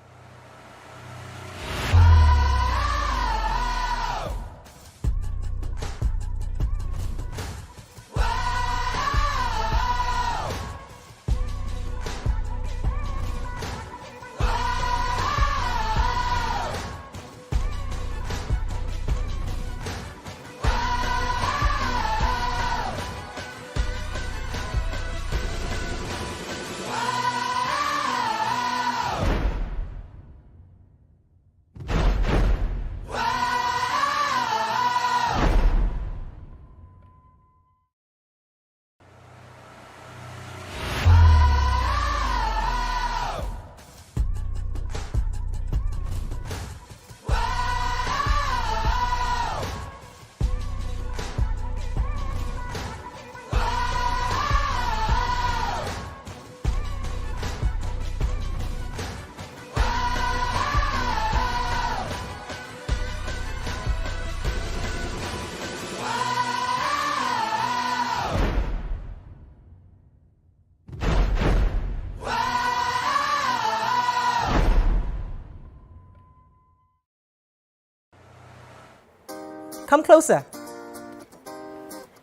Come closer.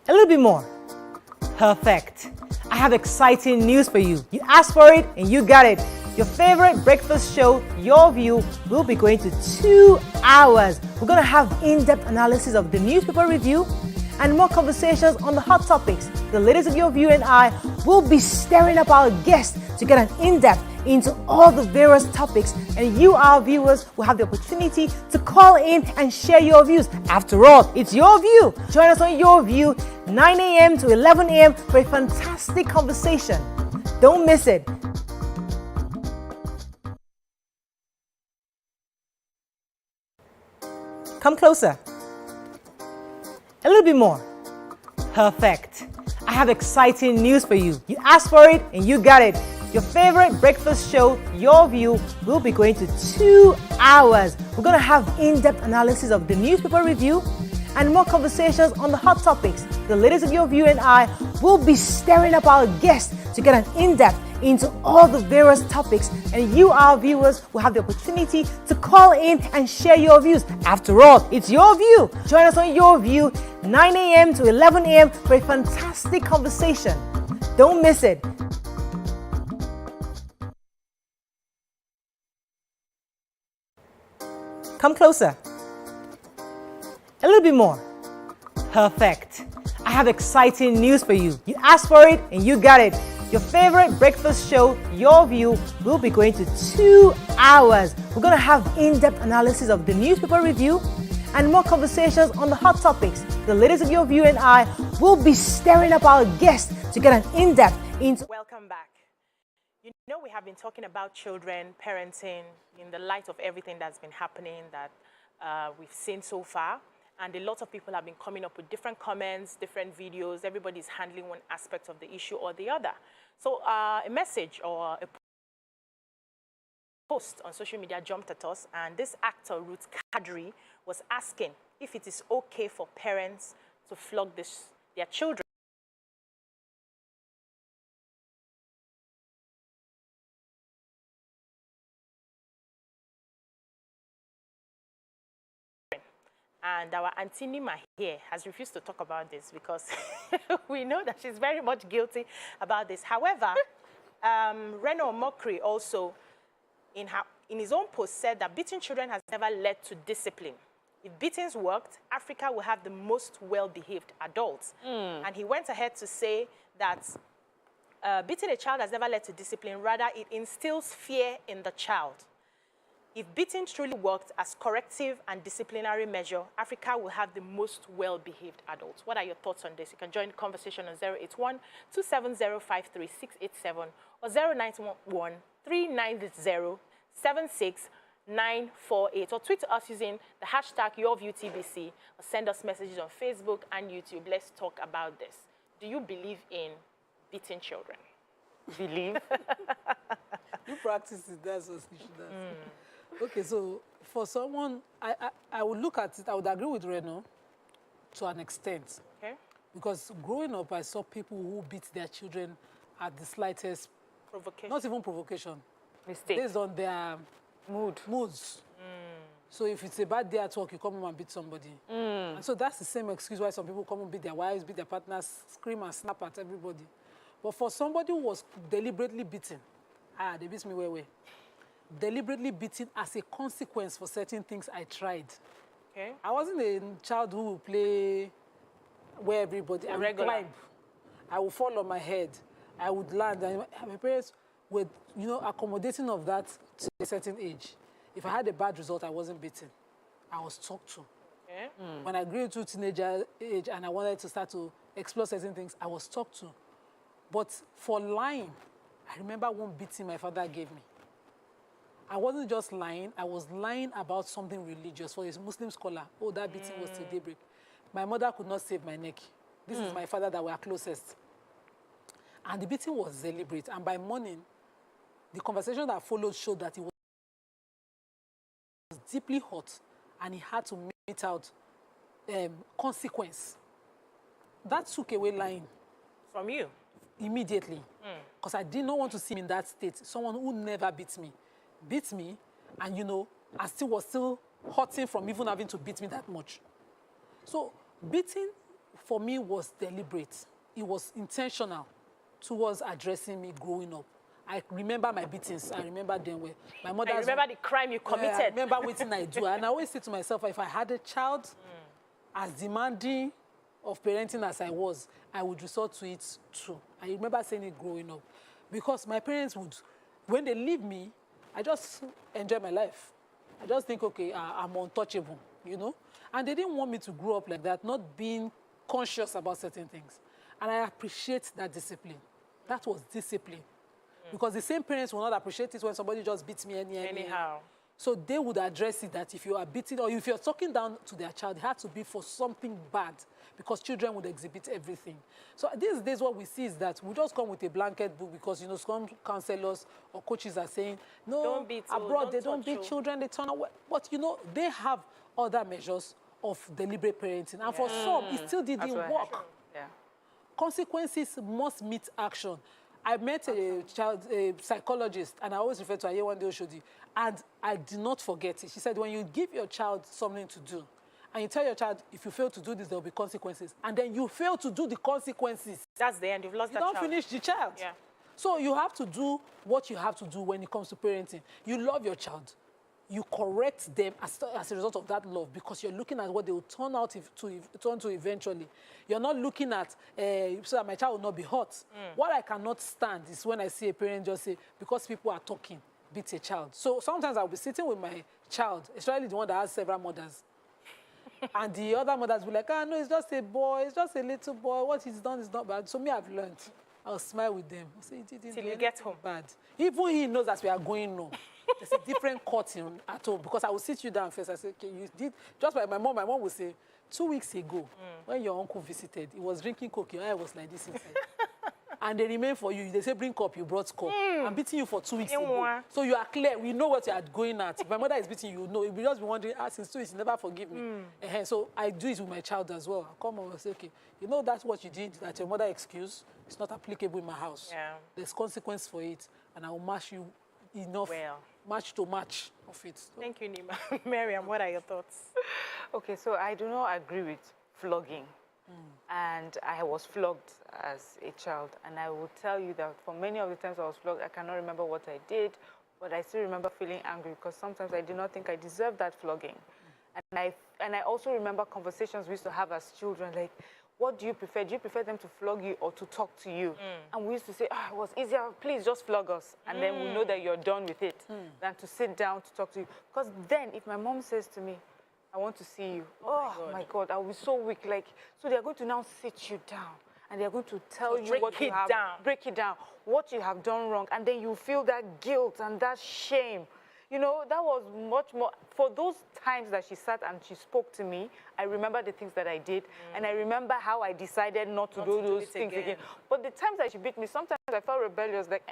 A little bit more. Perfect. I have exciting news for you. You asked for it and you got it. Your favorite breakfast show, Your View, will be going to 2 hours. We're going to have in-depth analysis of the newspaper review and more conversations on the hot topics. The ladies of Your View and I will be stirring up our guests to get an in-depth into all the various topics, and you, our viewers, will have the opportunity to call in and share your views. After all, it's Your View. Join us on Your View, 9 a.m. to 11 a.m. for a fantastic conversation. Don't miss it. Come closer. A little bit more. Perfect. I have exciting news for you. You asked for it and you got it. Your favorite breakfast show, Your View, will be going to 2 hours. We're going to have in-depth analysis of the newspaper review and more conversations on the hot topics. The ladies of Your View and I will be stirring up our guests to get an in-depth into all the various topics, and you, our viewers, will have the opportunity to call in and share your views. After all, it's Your View. Join us on Your View, 9 a.m. to 11 a.m. for a fantastic conversation. Don't miss it. Come closer. A little bit more. Perfect. I have exciting news for you. You asked for it and you got it. Your favorite breakfast show, Your View, will be going to 2 hours. We're going to have in-depth analysis of the newspaper review and more conversations on the hot topics. The ladies of Your View and I will be stirring up our guests to get an in-depth into... Welcome back. You know, we have been talking about children, parenting, in the light of everything that's been happening that we've seen so far. And a lot of people have been coming up with different comments, different videos. Everybody's handling one aspect of the issue or the other. So a message or a post on social media jumped at us, and this actor, Ruth Kadri, was asking if it is okay for parents to flog their children. And our Auntie Nima here has refused to talk about this because we know that she's very much guilty about this. However, Reno Mokri also, in his own post, said that beating children has never led to discipline. If beatings worked, Africa will have the most well-behaved adults. And he went ahead to say that beating a child has never led to discipline. Rather, it instills fear in the child. If beating truly worked as corrective and disciplinary measure, Africa will have the most well-behaved adults. What are your thoughts on this? You can join the conversation on 081-270-53687 or 091-3907-64948, or tweet to us using the hashtag YourViewTVC, or send us messages on Facebook and YouTube. Let's talk about this. Do you believe in beating children? Believe? You practice it, that's what you should do. Okay, so for someone, I would look at it, I would agree with Reno to an extent. Okay. Because growing up, I saw people who beat their children at the slightest provocation. Not even provocation. Mistake. Based on their moods. So if it's a bad day at work, you come home and beat somebody. And so that's the same excuse why some people come and beat their wives, beat their partners, scream and snap at everybody. But for somebody who was deliberately beaten, they beat me way. Deliberately beaten as a consequence for certain things I tried. Okay. I wasn't a child who would play where everybody, I would climb. I would fall on my head. I would land. And my parents were, accommodating of that to a certain age. If I had a bad result, I wasn't beaten. I was talked to. Okay. When I grew to teenager age and I wanted to start to explore certain things, I was talked to. But for lying, I remember one beating my father gave me. I wasn't just lying, I was lying about something religious. For a Muslim scholar, that beating was till daybreak. My mother could not save my neck. This is my father that were closest. And the beating was deliberate. And by morning, the conversation that followed showed that he was deeply hurt and he had to mete out consequence. That took away lying. From you? Immediately. Because I did not want to see him in that state. Someone who never beat me, and I was still hurting from even having to beat me that much. So beating for me was deliberate. It was intentional towards addressing me growing up. I remember my beatings. I remember them where my mother. I remember the crime you committed. I remember what I do. And I always say to myself, if I had a child as demanding of parenting as I was, I would resort to it too. I remember saying it growing up. Because my parents would, when they leave me, I just enjoy my life. I just think, okay, I'm untouchable, you know? And they didn't want me to grow up like that, not being conscious about certain things. And I appreciate that discipline. That was discipline. Because the same parents will not appreciate it when somebody just beats me anyhow. So they would address it that if you are beating or if you're talking down to their child, it had to be for something bad because children would exhibit everything. So these days what we see is that we just come with a blanket book because, you know, some counselors or coaches are saying, no, don't beat, abroad they don't beat children, they turn away. But, you know, they have other measures of deliberate parenting. And for some, it still didn't work. Yeah. Consequences must meet action. I met a psychologist, and I always refer to Ayewande Oshodi, and I did not forget it. She said, when you give your child something to do, and you tell your child, if you fail to do this, there will be consequences, and then you fail to do the consequences. That's the end. You've lost that child. You don't finish the child. Yeah. So you have to do what you have to do when it comes to parenting. You love your child. You correct them as a result of that love because you're looking at what they will turn out turn to eventually. You're not looking at so that my child will not be hurt. What I cannot stand is when I see a parent just say, because people are talking, beat a child. So sometimes I'll be sitting with my child, especially the one that has several mothers. And the other mothers will be like, no, it's just a boy, it's just a little boy. What he's done is not bad. So me, I've learned. I'll smile with them. I'll say, till you get home. Bad. Even he knows that we are going no. There's a different court at home because I will sit you down first. I say, okay, you did just like my mom will say, 2 weeks ago, when your uncle visited, he was drinking coke, your eye was like this inside. And they remain for you. They say, bring cup, you brought cup. I'm beating you for 2 weeks ago. So you are clear. We know what you are going at. If my mother is beating you, know. You'll just be wondering, since 2 weeks, you never forgive me. So I do it with my child as well. I come over and say, okay, you know that's what you did, that your mother excuse. It's not applicable in my house. Yeah. There's consequence for it, and I will match you enough, match to match of it. So. Thank you, Nima. Miriam, what are your thoughts? Okay, so I do not agree with flogging. And I was flogged as a child. And I will tell you that for many of the times I was flogged, I cannot remember what I did, but I still remember feeling angry because sometimes I did not think I deserved that flogging. And I also remember conversations we used to have as children, like, what do you prefer? Do you prefer them to flog you or to talk to you? And we used to say, it was easier, please just flog us. And then we know that you're done with it than to sit down to talk to you. Because then if my mom says to me, I want to see you, oh my God, I'll be so weak. Like, so they're going to now sit you down and they're going to tell you what you have, break it down, what you have done wrong. And then you feel that guilt and that shame. You know, that was much more, for those times that she sat and she spoke to me, I remember the things that I did, and I remember how I decided not to do those things again. But the times that she beat me, sometimes I felt rebellious, like,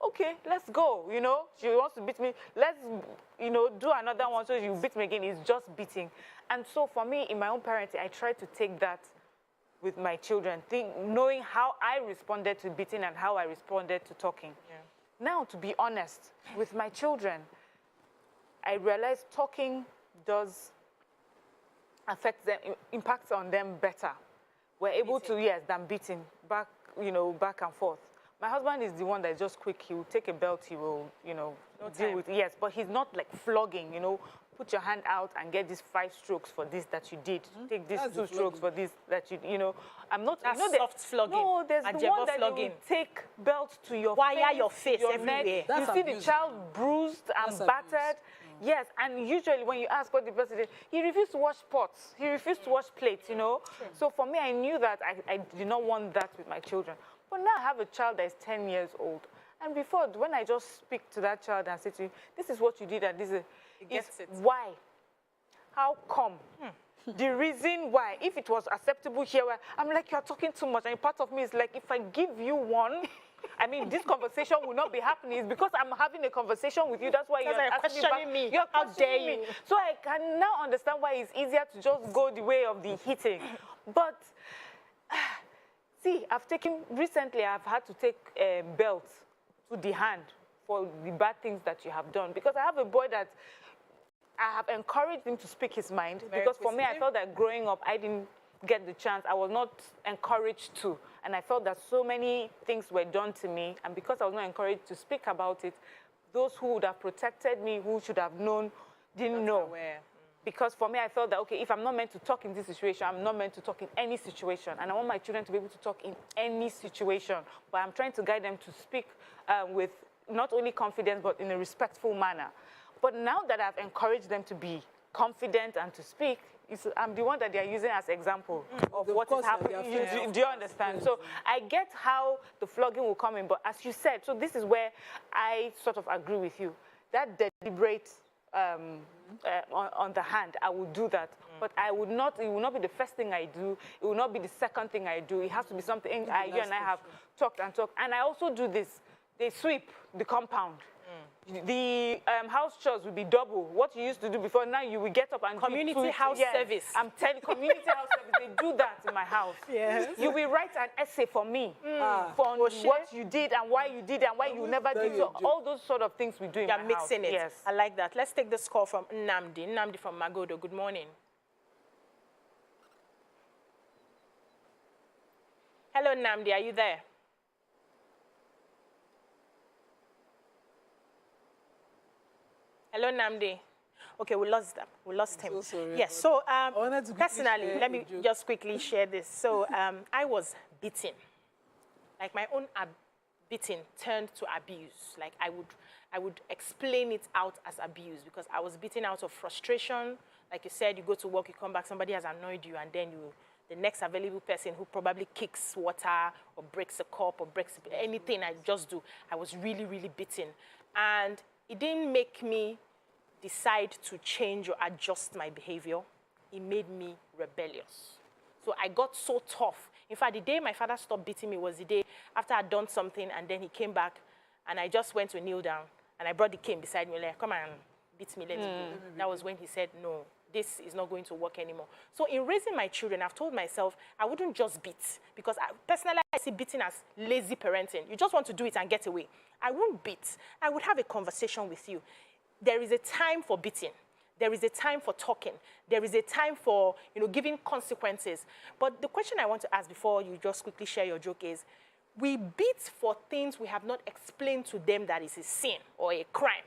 okay, let's go, you know? She wants to beat me, let's, you know, do another one so you beat me again. It's just beating. And so for me, in my own parenting, I try to take that with my children, knowing how I responded to beating and how I responded to talking. Now, to be honest, with my children, I realized talking does affect them, impacts on them better. We're able to, than beating, back and forth. My husband is the one that's just quick. He will take a belt, he will, deal with it. Yes, but he's not like flogging, put your hand out and get these 5 strokes for this that you did. Take these 2 strokes for this that you, I'm not. That's soft flogging. No, there's the one that you take belt to your wire your face your everywhere. Neck. You see the child bruised and battered. Yes, and usually when you ask what the person did, he refused to wash pots. He refused to wash plates, So for me, I knew that I did not want that with my children. But now I have a child that is 10 years old. And before, when I just speak to that child and say to him, this is what you did and this is, why? How come? The reason why, if it was acceptable here, I'm like, you're talking too much. And part of me is like, if I give you one, I mean, this conversation will not be happening. It's because I'm having a conversation with you. That's why you're questioning me. You're questioning me. So I can now understand why it's easier to just go the way of the hitting. But see, recently I've had to take belts to the hand for the bad things that you have done. Because I have a boy that I have encouraged him to speak his mind because for me, I felt that growing up, I didn't get the chance. I was not encouraged to. And I felt that so many things were done to me. And because I was not encouraged to speak about it, those who would have protected me, who should have known, didn't know. Because for me, I felt that, okay, if I'm not meant to talk in this situation, I'm not meant to talk in any situation. And I want my children to be able to talk in any situation. But I'm trying to guide them to speak with not only confidence, but in a respectful manner. But now that I've encouraged them to be confident and to speak, I'm the one that they're using as example of what is happening. Do you understand? So I get how the flogging will come in, but as you said, so this is where I sort of agree with you. That deliberate on the hand, I will do that. But it will not be the first thing I do. It will not be the second thing I do. It has to be something you and I have talked and talked. And I also do this. They sweep the compound. The house chores will be double. What you used to do before, now you will get up and community house service. I'm telling community house service. They do that in my house. Yes. You will write an essay for me for what you did and why you did and why you never did. So all those sort of things we do in my house. You're mixing it. Yes. I like that. Let's take this call from Nnamdi. Nnamdi from Magodo. Good morning. Hello, Nnamdi. Are you there? Hello, Nnamdi. Okay, we lost them. We lost him. So sorry. Yes, so personally, let me just quickly share this. So I was beaten. Like my own beating turned to abuse. Like I would explain it out as abuse because I was beaten out of frustration. Like you said, you go to work, you come back, somebody has annoyed you, and then the next available person who probably kicks water or breaks a cup or breaks anything I just do, I was really, really beaten. And it didn't make me decide to change or adjust my behavior. It made me rebellious. So I got so tough. In fact, the day my father stopped beating me was the day after I'd done something, and then he came back, and I just went to kneel down, and I brought the cane beside me, like, come and beat me, let me go. That was when he said, no, this is not going to work anymore. So in raising my children, I've told myself I wouldn't just beat, because personally, I see beating as lazy parenting. You just want to do it and get away. I won't beat. I would have a conversation with you. There is a time for beating. There is a time for talking. There is a time for, giving consequences. But the question I want to ask before you just quickly share your joke is, we beat for things we have not explained to them that is a sin or a crime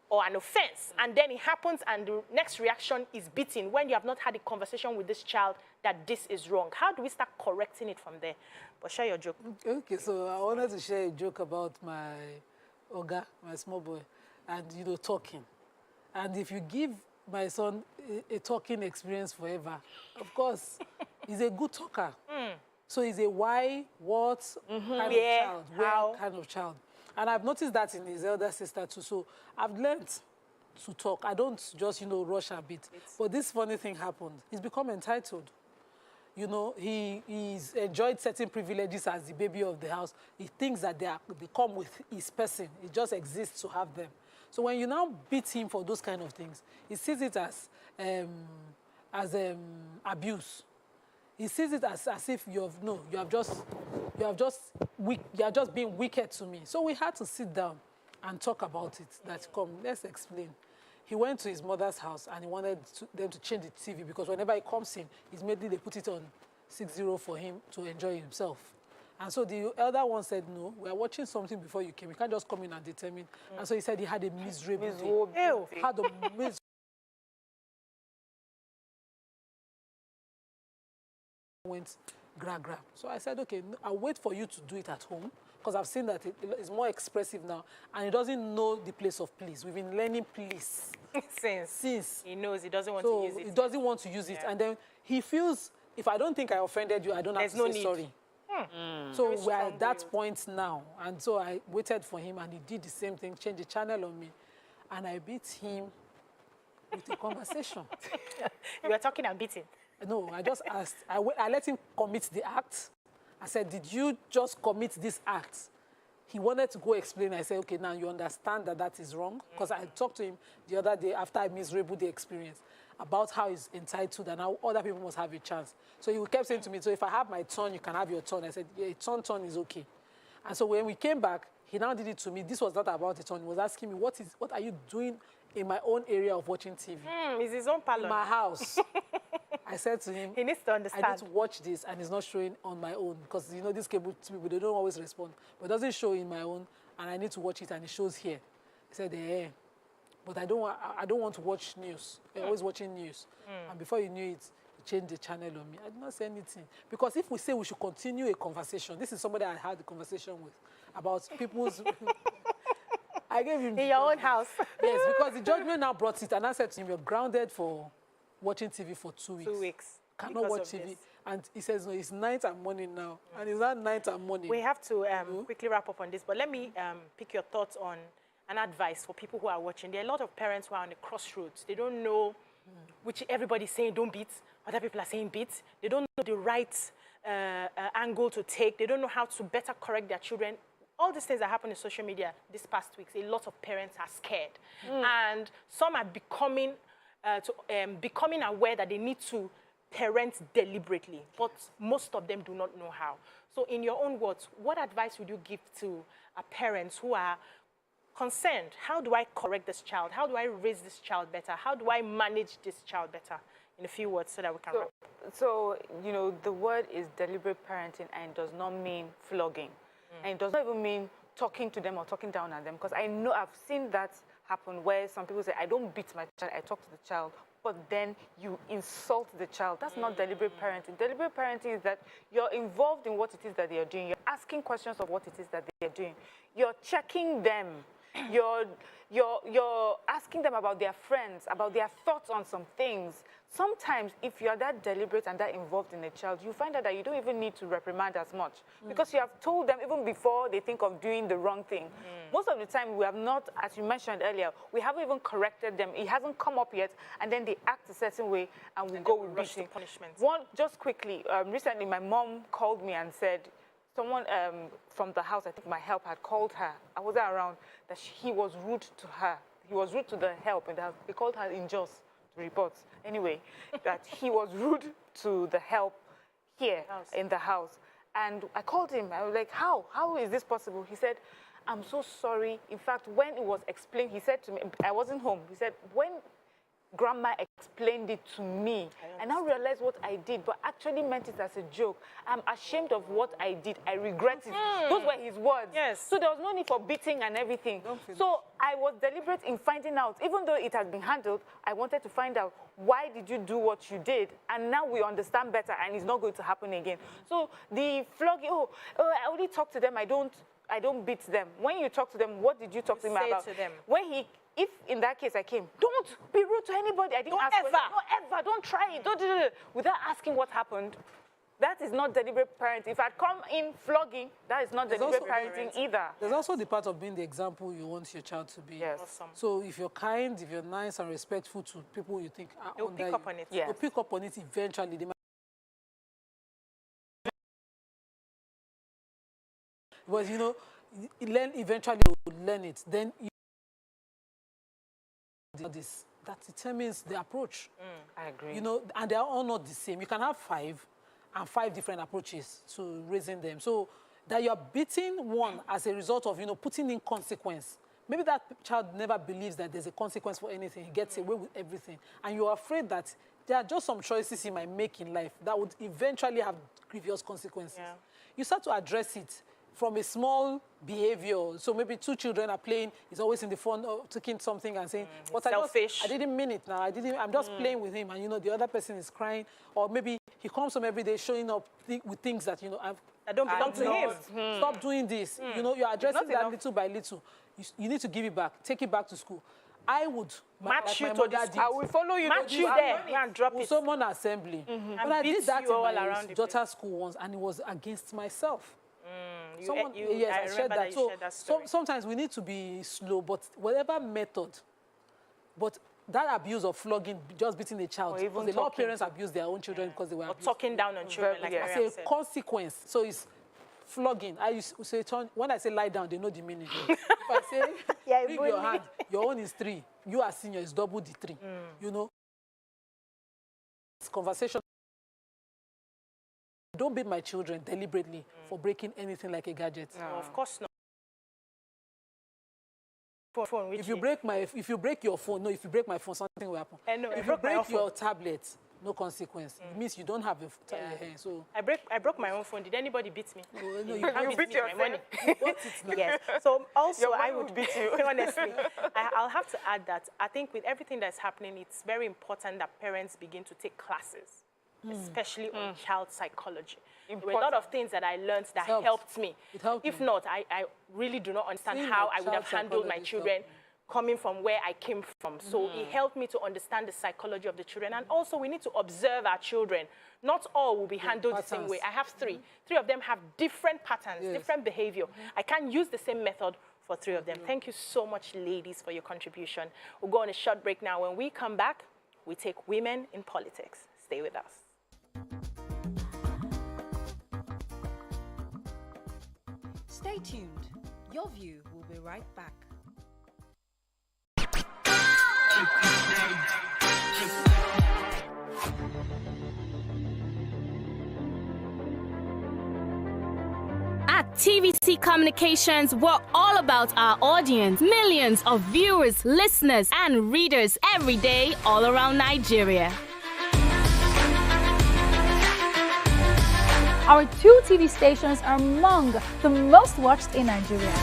or an offense. And then it happens and the next reaction is beating when you have not had a conversation with this child that this is wrong. How do we start correcting it from there? But share your joke. Okay, so I wanted to share a joke about my Oga, my small boy, and, talking. And if you give my son a talking experience forever, of course, he's a good talker. So he's a why, what kind of child, where kind of child. And I've noticed that in his elder sister too. So I've learned to talk. I don't just, rush a bit. But this funny thing happened. He's become entitled. He's enjoyed certain privileges as the baby of the house. He thinks that they come with his person. It just exists to have them. So when you now beat him for those kind of things, he sees it as abuse. He sees it as if you are just being wicked to me. So we had to sit down and talk about it. That come, let's explain. He went to his mother's house and he wanted them to change the TV because whenever he comes in, immediately they put it on 6-0 for him to enjoy himself. And so the elder one said, no, we are watching something before you came. You can't just come in and determine. And so he said he had a miserable day. Had a miserable went gra. So I said, okay, I'll wait for you to do it at home because I've seen that it's more expressive now and he doesn't know the place of please. We've been learning please since. He knows he doesn't want to use it. He doesn't want to use it. And then he feels, if I don't think I offended you, I don't have to say sorry. So we're at that point now. And so I waited for him and he did the same thing, changed the channel on me. And I beat him with a conversation. You were talking and beating? No, I just asked. I let him commit the act. I said, did you just commit this act? He wanted to go explain. I said, okay, now you understand that that is wrong? Because I talked to him the other day after a miserable day experience about how he's entitled and how other people must have a chance. So he kept saying to me, so if I have my turn, you can have your turn. I said, yeah, turn is okay. And so when we came back, he now did it to me. This was not about a turn. He was asking me, what are you doing in my own area of watching TV. It's his own parlor. In my house. I said to him, he needs to understand. I need to watch this, and it's not showing on my own because you know these cable people, they don't always respond. But it doesn't show in my own, and I need to watch it, and it shows here. He said, but I don't want to watch news. You're always watching news, and before you knew it, he changed the channel on me. I did not say anything because if we say we should continue a conversation, this is somebody I had a conversation with about people's. I gave him in your own house. Yes, because the judgment now brought it, and I said to him, "You're grounded for watching TV for 2 weeks. 2 weeks. Cannot watch TV." This. And he says, "No, it's night and morning now, and it's not night and morning." We have to quickly wrap up on this, but let me pick your thoughts on an advice for people who are watching. There are a lot of parents who are on the crossroads. They don't know which everybody's saying don't beat, other people are saying beat. They don't know the right angle to take. They don't know how to better correct their children. All these things that happen in social media these past weeks, a lot of parents are scared. And some are becoming aware that they need to parent deliberately, but most of them do not know how. So in your own words, what advice would you give to parents who are concerned? How do I correct this child? How do I raise this child better? How do I manage this child better? In a few words so that we can wrap up. So, you know, the word is deliberate parenting and does not mean flogging. And it does not even mean talking to them or talking down at them, because I know I've seen that happen where some people say, I don't beat my child, I talk to the child, but then you insult the child. That's not deliberate parenting. Deliberate parenting is that you're involved in what it is that they are doing. You're asking questions of what it is that they are doing. You're checking them. You're asking them about their friends, about their thoughts on some things. Sometimes, if you're that deliberate and that involved in a child, you find out that you don't even need to reprimand as much because you have told them even before they think of doing the wrong thing. Most of the time, we have not, as you mentioned earlier, we haven't even corrected them. It hasn't come up yet, and then they act a certain way, and we go with beating. Punishment. Just quickly, recently my mom called me and said, someone from the house, I think my help had called her. I wasn't around, that he was rude to her. He was rude to the help in the house. They called her unjust to report. Anyway, that he was rude to the help here in the house. And I called him. I was like, how? How is this possible? He said, I'm so sorry. In fact, when it was explained, he said to me, I wasn't home. He said, when Grandma explained it to me, I now realized what I did, but actually meant it as a joke. I'm ashamed of what I did. I regret it. Those were his words. Yes. So there was no need for beating and everything. So I was deliberate in finding out. Even though it had been handled, I wanted to find out, why did you do what you did? And now we understand better, and it's not going to happen again. So the flogging, I only talk to them. I don't beat them. When you talk to them, what did you talk to him about? To them. When if in that case I came, don't be rude to anybody. I didn't ask ever. Don't ever. Don't try it. Don't do it. Without asking what happened. That is not deliberate parenting. If I'd come in flogging, that is not deliberate parenting either. There's also the part of being the example you want your child to be. Yes. Awesome. So if you're kind, if you're nice and respectful to people you think are They'll under pick up on it. They'll pick up on it eventually. They might. But you know, eventually you'll learn it. Then that determines the approach. I agree. You know, and they are all not the same. You can have 5 different approaches to raising them. So that you're beating one as a result of, you know, putting in consequence. Maybe that child never believes that there's a consequence for anything. He gets away with everything. And you're afraid that there are just some choices he might make in life that would eventually have grievous consequences. Yeah. You start to address it from a small behavior. So maybe 2 children are playing, he's always in the phone taking something and saying, but selfish. I didn't mean it now. I'm just playing with him, and you know, the other person is crying. Or maybe he comes home every day showing up with things that, you know, that don't belong to him. Stop doing this. You know, you're addressing that little by little. You need to give it back. Take it back to school. I would match you like to this. I will follow you. Match you there and drop it. Someone assembly. But I did that in my daughter's school once, and it was against myself. I shared that. So sometimes we need to be slow, but whatever method, but that abuse of flogging, just beating a child, because a lot of parents abuse their own children because they were abused. Talking down on children, like as a consequence. So it's flogging. I used to say, when I say lie down, they know the meaning. If I say, bring your hand, your own is 3. You are senior, it's double the 3. You know, it's conversation. Don't beat my children deliberately for breaking anything like a gadget. No, of course not. Phone, if you break your phone, no, if you break my phone, something will happen. No, if you break your tablet, no consequence. It means you don't have a so I broke my own phone. Did anybody beat me? No, you beat yourself. My money. You bought it now. Yes. So also Your I money would will beat you. honestly, I'll have to add that I think with everything that's happening, it's very important that parents begin to take classes, especially on child psychology. There were a lot of things that I learned that helped me. It helped if me. not, I really do not understand how I would have handled my children coming from where I came from. So it helped me to understand the psychology of the children. And also we need to observe our children. Not all will be handled the same way. I have three. Three of them have different patterns, different behavior. I can't use the same method for three of them. Thank you so much, ladies, for your contribution. We'll go on a short break now. When we come back, we take women in politics. Stay with us. Stay tuned. Your View will be right back. At TVC Communications, we're all about our audience. Millions of viewers, listeners, and readers every day all around Nigeria. Our 2 TV stations are among the most watched in Nigeria.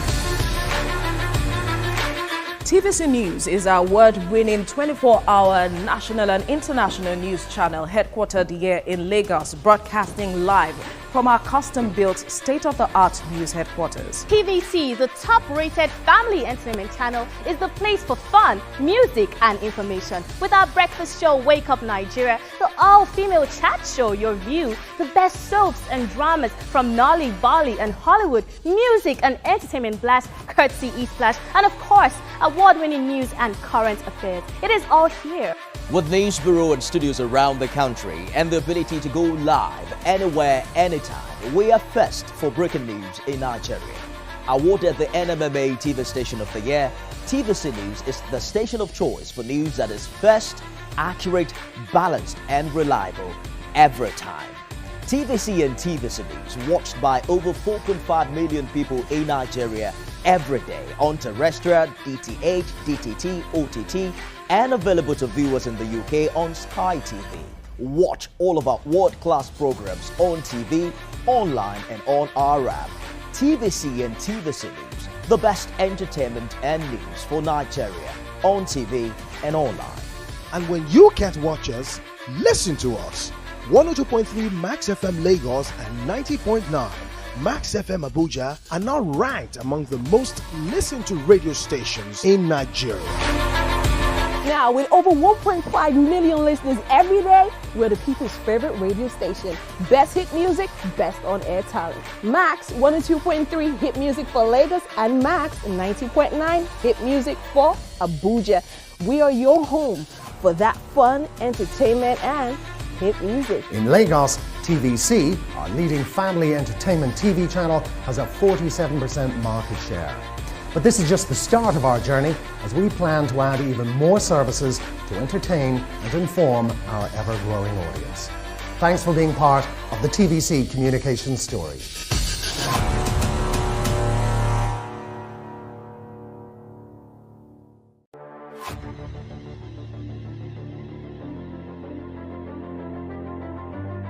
TVC News is our award-winning 24-hour national and international news channel headquartered here in Lagos, broadcasting live from our custom-built state-of-the-art news headquarters. TVC, the top-rated family entertainment channel, is the place for fun, music, and information. With our breakfast show, Wake Up Nigeria, the all-female chat show, Your View, the best soaps and dramas from Nolly, Bolly, and Hollywood, music and entertainment blast, courtesy E-Splash, and of course, award-winning news and current affairs. It is all here. With news bureau and studios around the country and the ability to go live anywhere, anytime, we are first for breaking news in Nigeria. Awarded the NMMA TV Station of the Year, TVC News is the station of choice for news that is first, accurate, balanced, and reliable every time. TVC and TVC News watched by over 4.5 million people in Nigeria every day on terrestrial, DTH, DTT, OTT, and available to viewers in the UK on Sky TV. Watch all of our world-class programs on TV, online, and on our app. TVC and TVC News, the best entertainment and news for Nigeria on TV and online. And when you can't watch us, listen to us. 102.3 Max FM Lagos and 90.9 Max FM Abuja are now ranked among the most listened to radio stations in Nigeria. Now, with over 1.5 million listeners every day, we're the people's favorite radio station. Best hit music, best on-air talent. Max 102.3 hit music for Lagos and Max 90.9 hit music for Abuja. We are your home for that fun, entertainment, and hit music. In Lagos, TVC, our leading family entertainment TV channel, has a 47% market share. But this is just the start of our journey as we plan to add even more services to entertain and inform our ever-growing audience. Thanks for being part of the TVC communication story.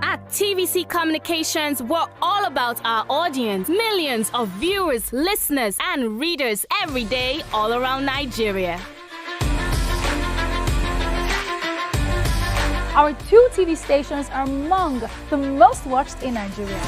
At TVC Communications, we're all about our audience. Millions of viewers, listeners, and readers every day all around Nigeria. Our 2 TV stations are among the most watched in Nigeria.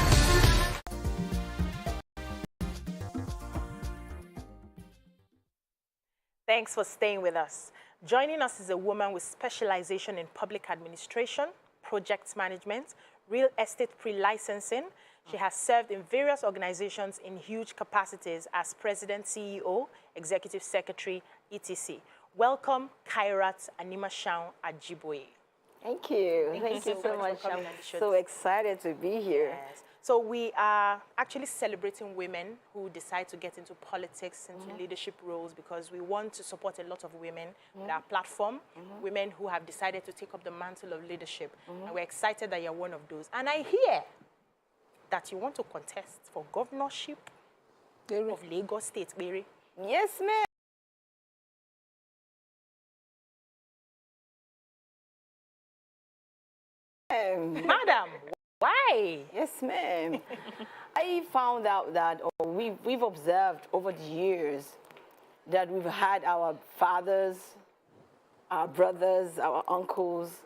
Thanks for staying with us. Joining us is a woman with specialization in public administration, project management, real estate pre-licensing. She has served in various organizations in huge capacities as president, CEO, executive secretary, etc. Welcome, Kairat Animashaun Ajiboye. Thank you. Thank you so much. I'm so excited to be here. Yes. So we are actually celebrating women who decide to get into politics, into leadership roles, because we want to support a lot of women with our platform, women who have decided to take up the mantle of leadership. And we're excited that you're one of those. And I hear that you want to contest for governorship of Lagos State, Mary. Yes, ma'am. ma'am. Madam, why? Yes, ma'am. I found out that we've observed over the years that we've had our fathers, our brothers, our uncles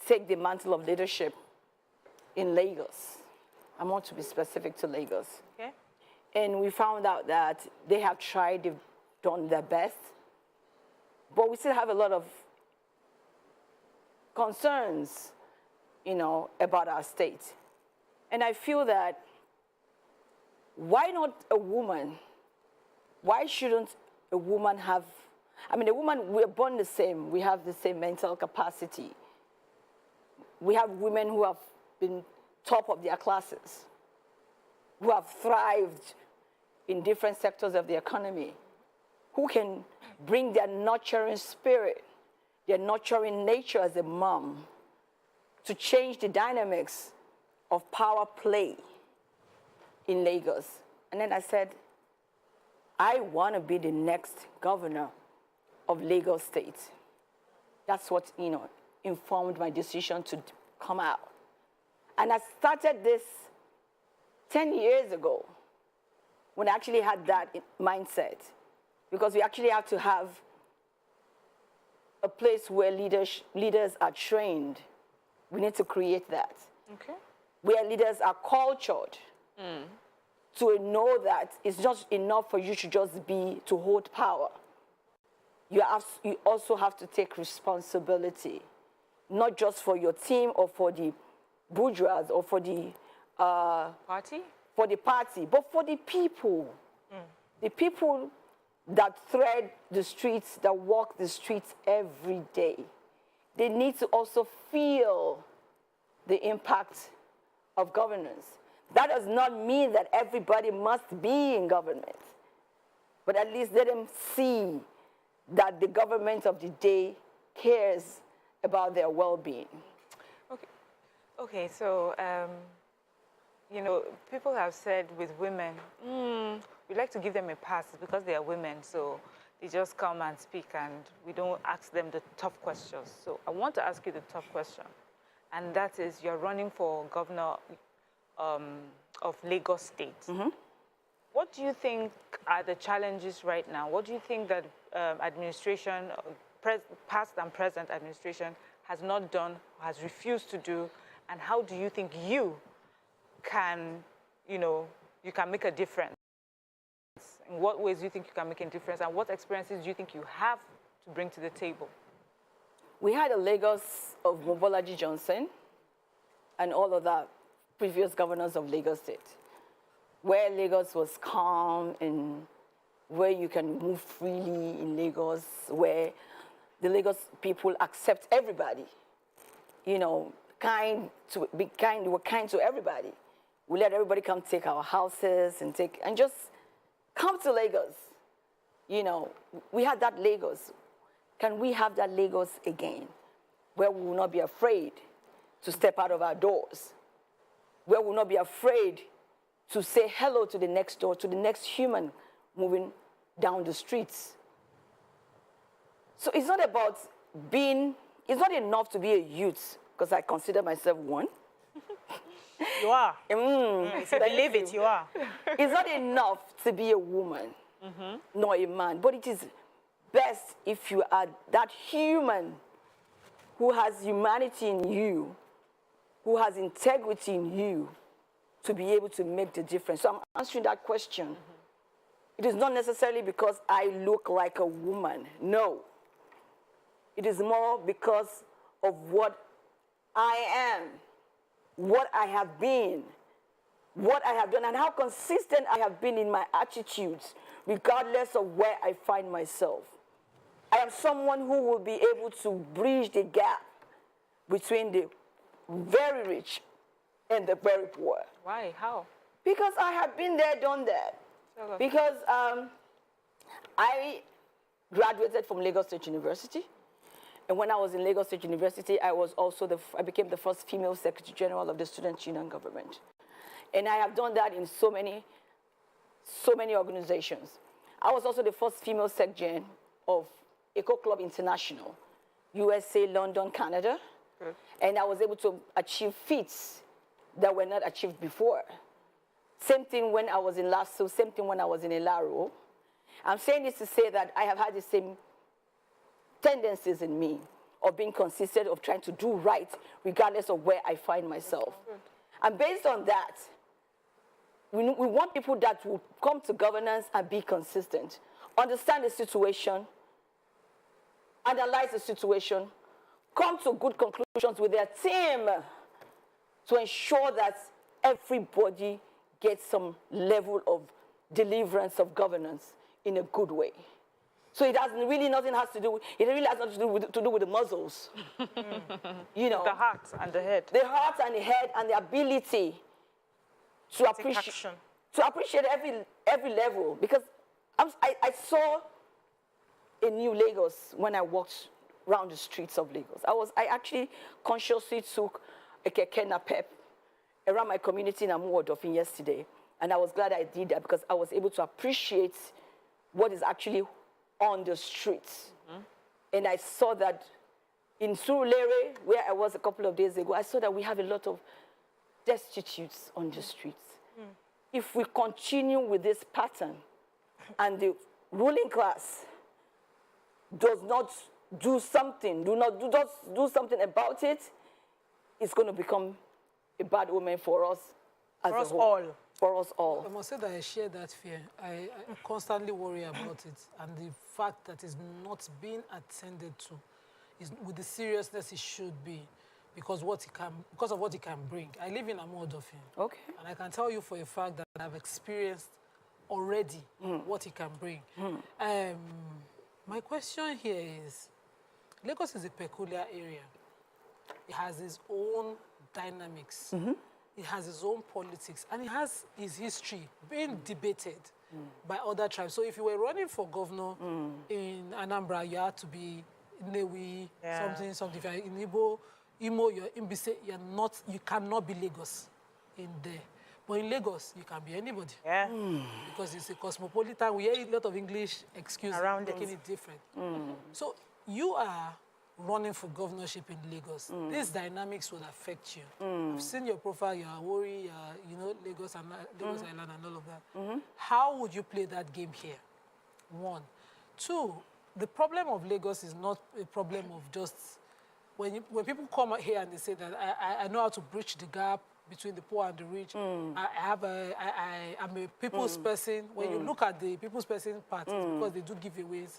take the mantle of leadership in Lagos. I want to be specific to Lagos. Okay. And we found out that they have tried, they've done their best, but we still have a lot of concerns, you know, about our state. And I feel that why not a woman? Why shouldn't a woman have, I mean, a woman, we're born the same. We have the same mental capacity. We have women who have been top of their classes, who have thrived in different sectors of the economy, who can bring their nurturing spirit, their nurturing nature as a mom to change the dynamics of power play in Lagos. And then I said, I want to be the next governor of Lagos State. That's what, you know, informed my decision to come out. And I started this 10 years ago when I actually had that mindset, because we actually have to have a place where leaders are trained. We need to create that. Okay. Where leaders are cultured to know that it's not enough for you to just be, to hold power. You also have to take responsibility, not just for your team or for the bourgeois or for the party, but for the people. The people that thread the streets, that walk the streets every day. They need to also feel the impact of governance. That does not mean that everybody must be in government, but at least let them see that the government of the day cares about their well-being. Okay, so, you know, people have said with women, we like to give them a pass because they are women, so they just come and speak and we don't ask them the tough questions. So I want to ask you the tough question, and that is, you're running for governor of Lagos State. What do you think are the challenges right now? What do you think that administration, past and present administration, has not done, has refused to do, and how do you think you can, you know, you can make a difference? In what ways do you think you can make a difference, and what experiences do you think you have to bring to the table? We had a Lagos of Fl0g Johnson and all of the previous governors of Lagos State, where Lagos was calm and where you can move freely in Lagos, where the Lagos people accept everybody, you know, we were kind to everybody. We let everybody come take our houses and just come to Lagos. You know, we had that Lagos. Can we have that Lagos again, where we will not be afraid to step out of our doors, where we will not be afraid to say hello to the next door, to the next human moving down the streets? So it's not about being, it's not enough to be a youth, because I consider myself one. You are. If you believe it, you are. It's not enough to be a woman, nor a man, but it is best if you are that human who has humanity in you, who has integrity in you, to be able to make the difference. So I'm answering that question. It is not necessarily because I look like a woman. No. It is more because of what I am, what I have been, what I have done, and how consistent I have been in my attitudes, regardless of where I find myself. I am someone who will be able to bridge the gap between the very rich and the very poor. Why? How? Because I have been there, done that. Because I graduated from Lagos State University. And when I was in Lagos State University, I became the first female Secretary General of the Student Union Government. And I have done that in so many organizations. I was also the first female Sec Gen of Eco Club International, USA, London, Canada. Good. And I was able to achieve feats that were not achieved before. Same thing when I was in LASSO, same thing when I was in Elaro. I'm saying this to say that I have had the same tendencies in me of being consistent, of trying to do right, regardless of where I find myself. And based on that, we want people that will come to governance and be consistent, understand the situation, analyze the situation, come to good conclusions with their team to ensure that everybody gets some level of deliverance of governance in a good way. So it has really nothing has to do with, it really has nothing to do with the muscles. You know, the heart and the head. The heart and the head and the ability to appreciate every level. Because I saw a new Lagos when I walked around the streets of Lagos. I actually consciously took a keke napep around my community in Amuodofin yesterday. And I was glad I did that because I was able to appreciate what is actually on the streets. And I saw that in Surulere, where I was a couple of days ago, I saw that we have a lot of destitutes on the streets. If we continue with this pattern and the ruling class does not do something, do something about it, it's going to become a bad omen for us as a whole. For us all. I must say that I share that fear. I constantly worry about it, and the fact that it's not being attended to is with the seriousness it should be, because of what it can bring. I live in Amuodofin. Okay. And I can tell you for a fact that I've experienced already what it can bring. My question here is, Lagos is a peculiar area. It has its own dynamics. It has its own politics, and it has its history being debated by other tribes. So if you were running for governor in Anambra, you had to be Newi, something. If you're in Imo, you're in Bise, you cannot be Lagos in there. But in Lagos, you can be anybody. Yeah. Because it's a cosmopolitan. We hear a lot of English excuses making it different. So you are running for governorship in Lagos. These dynamics will affect you. I've seen your profile, you're Awori, Lagos Island and all of that. How would you play that game here? One. Two, the problem of Lagos is not a problem of just, when people come out here and they say that I know how to bridge the gap between the poor and the rich. I'm a people's person. When you look at the people's person part, because they do giveaways,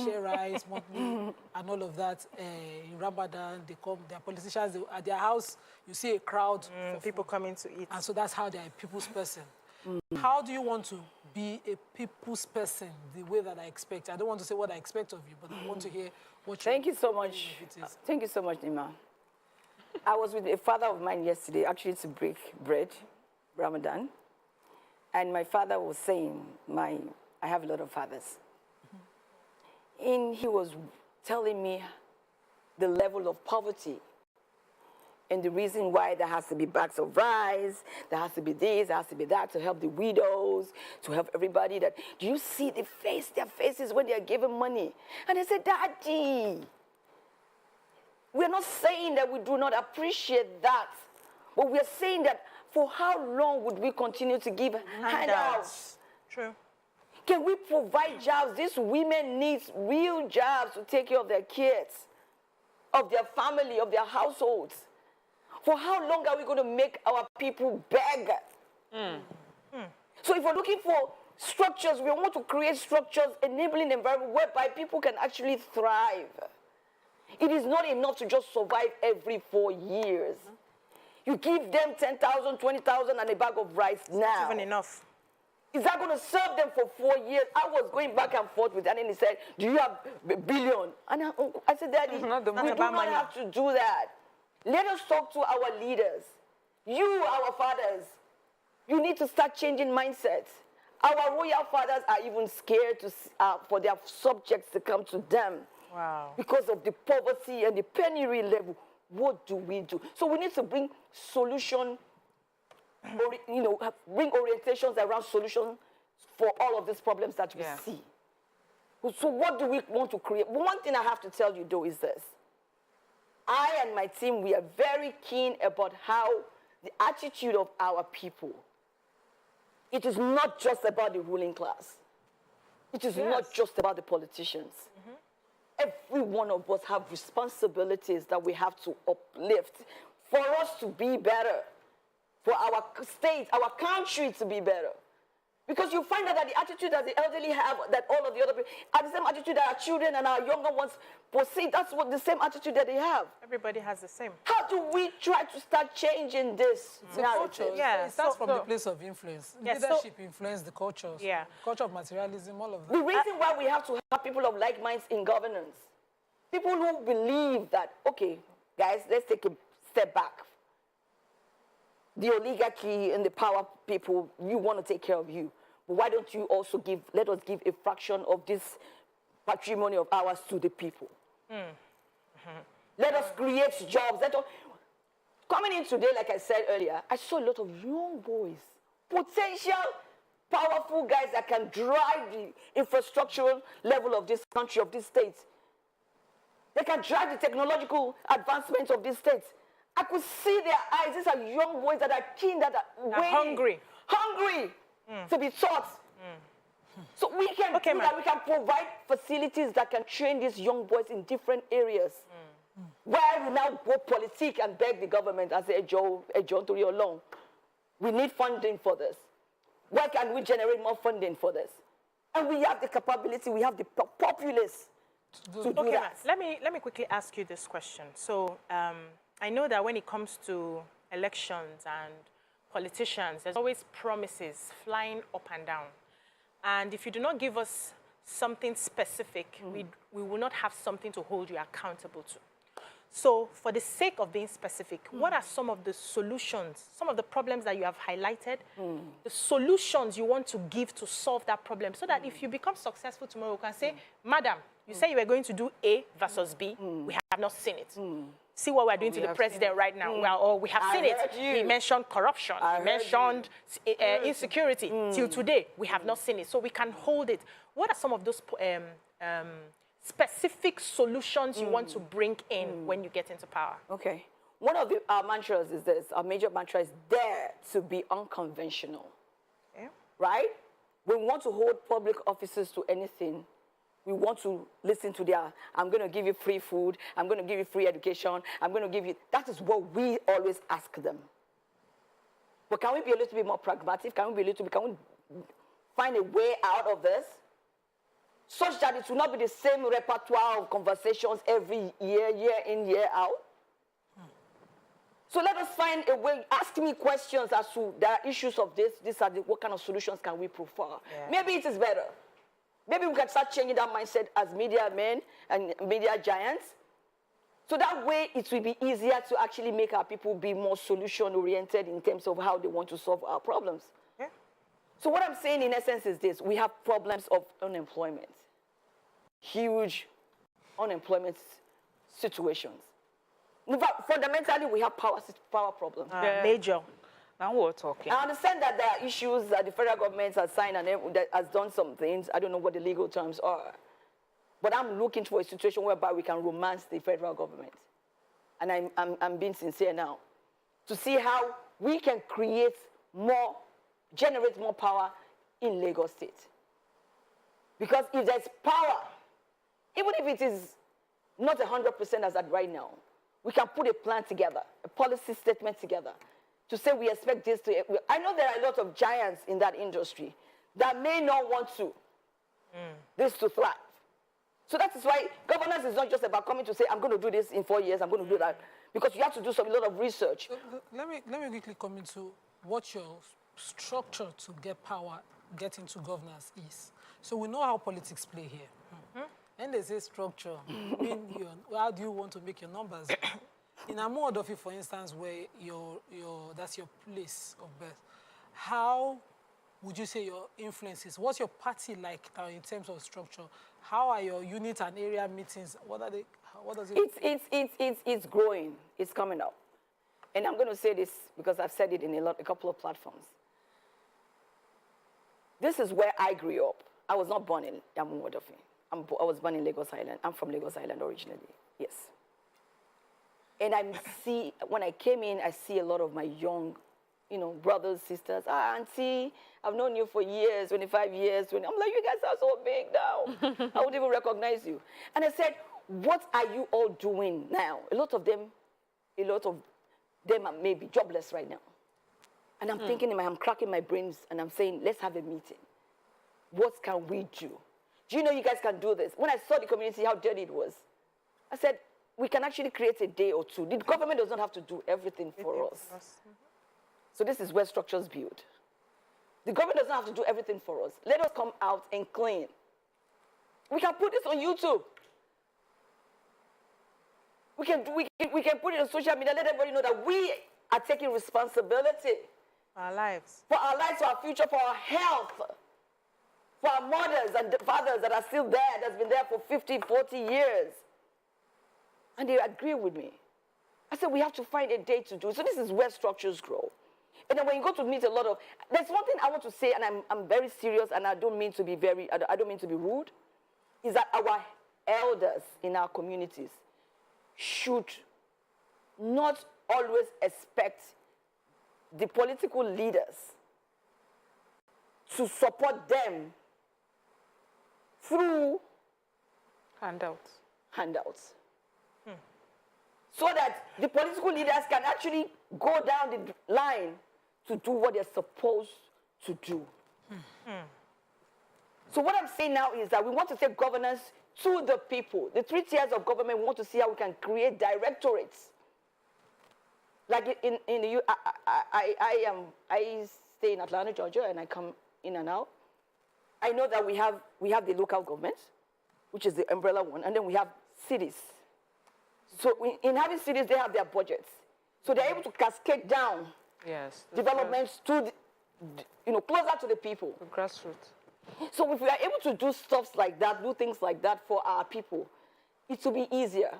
share rice, monthly, and all of that. In Ramadan, they come, their politicians, at their house, you see a crowd. People coming to eat. And so that's how they're a people's person. How do you want to be a people's person the way that I expect? I don't want to say what I expect of you, but I want to hear what you Thank you so much. Thank you so much, Nima. I was with a father of mine yesterday, actually to break bread, Ramadan. And my father was saying, I have a lot of fathers. And he was telling me the level of poverty and the reason why there has to be bags of rice, there has to be this, there has to be that, to help the widows, to help everybody. That, do you see their faces when they are given money? And I said, Daddy, we're not saying that we do not appreciate that, but we're saying that for how long would we continue to give handouts? True. Can we provide jobs? These women need real jobs to take care of their kids, of their family, of their households. For how long are we going to make our people beg? So if we're looking for structures, we want to create structures, enabling environment whereby people can actually thrive. It is not enough to just survive every 4 years. You give them 10,000, 20,000 and a bag of rice now. Not even enough. Is that going to serve them for 4 years? I was going back and forth with that, and he said, do you have a billion? And I said, Daddy, we do not have to do that. Let us talk to our leaders. You, our fathers, you need to start changing mindsets. Our royal fathers are even scared for their subjects to come to them. Wow. Because of the poverty and the penury level. What do we do? So we need to bring solution, bring orientations around solutions for all of these problems that we see. So what do we want to create? One thing I have to tell you, though, is this. I and my team, we are very keen about how the attitude of our people. It is not just about the ruling class. It is not just about the politicians. Every one of us have responsibilities that we have to uplift for us to be better, for our state, our country to be better. Because you find out that the attitude that the elderly have, that all of the other people, are the same attitude that our children and our younger ones possess. That's what the same attitude that they have. Everybody has the same. How do we try to start changing this narrative? Yeah, it starts from the place of influence. Leadership influence the cultures. Yeah. Culture of materialism, all of that. The reason why we have to have people of like minds in governance, people who believe that, okay, guys, let's take a step back. The oligarchy and the power people, you want to take care of you. But why don't you also let us give a fraction of this patrimony of ours to the people? Let us create jobs. Coming in today, like I said earlier, I saw a lot of young boys, potential, powerful guys that can drive the infrastructural level of this country, of this state. They can drive the technological advancements of this state. I could see their eyes. These are young boys that are keen, that are waiting, hungry to be taught. So we can do that. We can provide facilities that can train these young boys in different areas. Where we now go politic and beg the government and say, Joe Tori alone, we need funding for this. Where can we generate more funding for this? And we have the capability, we have the populace to do that. Let me quickly ask you this question. So I know that when it comes to elections and politicians, there's always promises flying up and down. And if you do not give us something specific, we will not have something to hold you accountable to. So for the sake of being specific, what are some of the solutions, some of the problems that you have highlighted, the solutions you want to give to solve that problem, so that if you become successful tomorrow, you can say, Madam, you say you were going to do A versus B, we have not seen it. See what we're doing to the president right now. Well, we have seen it. He mentioned corruption. He mentioned insecurity. Till today, we have not seen it. So we can hold it. What are some of those specific solutions you want to bring in when you get into power? Okay. One of our mantras is this. Our major mantra is dare to be unconventional. Okay. Right? We want to hold public officers to anything. We want to listen to their, I'm going to give you free food, I'm going to give you free education, I'm going to give you, that is what we always ask them. But can we be a little bit more pragmatic? Can we find a way out of this? Such that it will not be the same repertoire of conversations every year, year in, year out. So let us find a way, ask me questions as to there are issues of this, what kind of solutions can we prefer? Maybe it is better. Maybe we can start changing that mindset as media men and media giants. So that way it will be easier to actually make our people be more solution-oriented in terms of how they want to solve our problems. So what I'm saying in essence is this. We have problems of unemployment. Huge unemployment situations. In fact, fundamentally, we have power problems. Major. Now we're talking. I understand that there are issues that the federal government has signed and that has done some things. I don't know what the legal terms are. But I'm looking for a situation whereby we can romance the federal government. And I'm being sincere now. To see how we can create more, generate more power in Lagos State. Because if there's power, even if it is not 100% as at right now, we can put a plan together, a policy statement together, to say we expect this to... I know there are a lot of giants in that industry that may not want this to thrive. So that is why governance is not just about coming to say, I'm going to do this in 4 years, I'm going to do that. Because you have to do a lot of research. Let me quickly come into what your structure to get power, get into governance is. So we know how politics play here. And they say structure, how do you want to make your numbers? In Amodofi, for instance, where that's your place of birth, how would you say your influence is? What's your party like in terms of structure? How are your unit and area meetings? What are they? What does it? It's growing. It's coming up. And I'm going to say this because I've said it in a couple of platforms. This is where I grew up. I was not born in Amodofi. I was born in Lagos Island. I'm from Lagos Island originally. Yes. And when I came in, I see a lot of my young, brothers, sisters. Auntie, I've known you for years, 25 years. I'm like, you guys are so big now. I wouldn't even recognize you. And I said, what are you all doing now? A lot of them are maybe jobless right now. And I'm thinking, I'm cracking my brains, and I'm saying, let's have a meeting. What can we do? Do you know you guys can do this? When I saw the community, how dirty it was, I said, we can actually create a day or two. The government does not have to do everything for us. So this is where structures build. The government doesn't have to do everything for us. Let us come out and clean. We can put this on YouTube. We can put it on social media, let everybody know that we are taking responsibility. For our lives. For our lives, for our future, for our health. For our mothers and fathers that are still there, that's been there for 50, 40 years. And they agree with me. I said, we have to find a day to do it. So this is where structures grow. And then when you go to meet there's one thing I want to say, and I'm very serious, and I don't mean to be rude, is that our elders in our communities should not always expect the political leaders to support them through handouts. So that the political leaders can actually go down the line to do what they're supposed to do. So what I'm saying now is that we want to take governance to the people. The 3 tiers of government, we want to see how we can create directorates. Like in the I stay in Atlanta, Georgia, and I come in and out. I know that we have the local government, which is the umbrella one, and then we have cities. So in having cities, they have their budgets. So they're able to cascade down developments to, closer to the people. The grassroots. So if we are able to do stuff like that, do things like that for our people, it will be easier.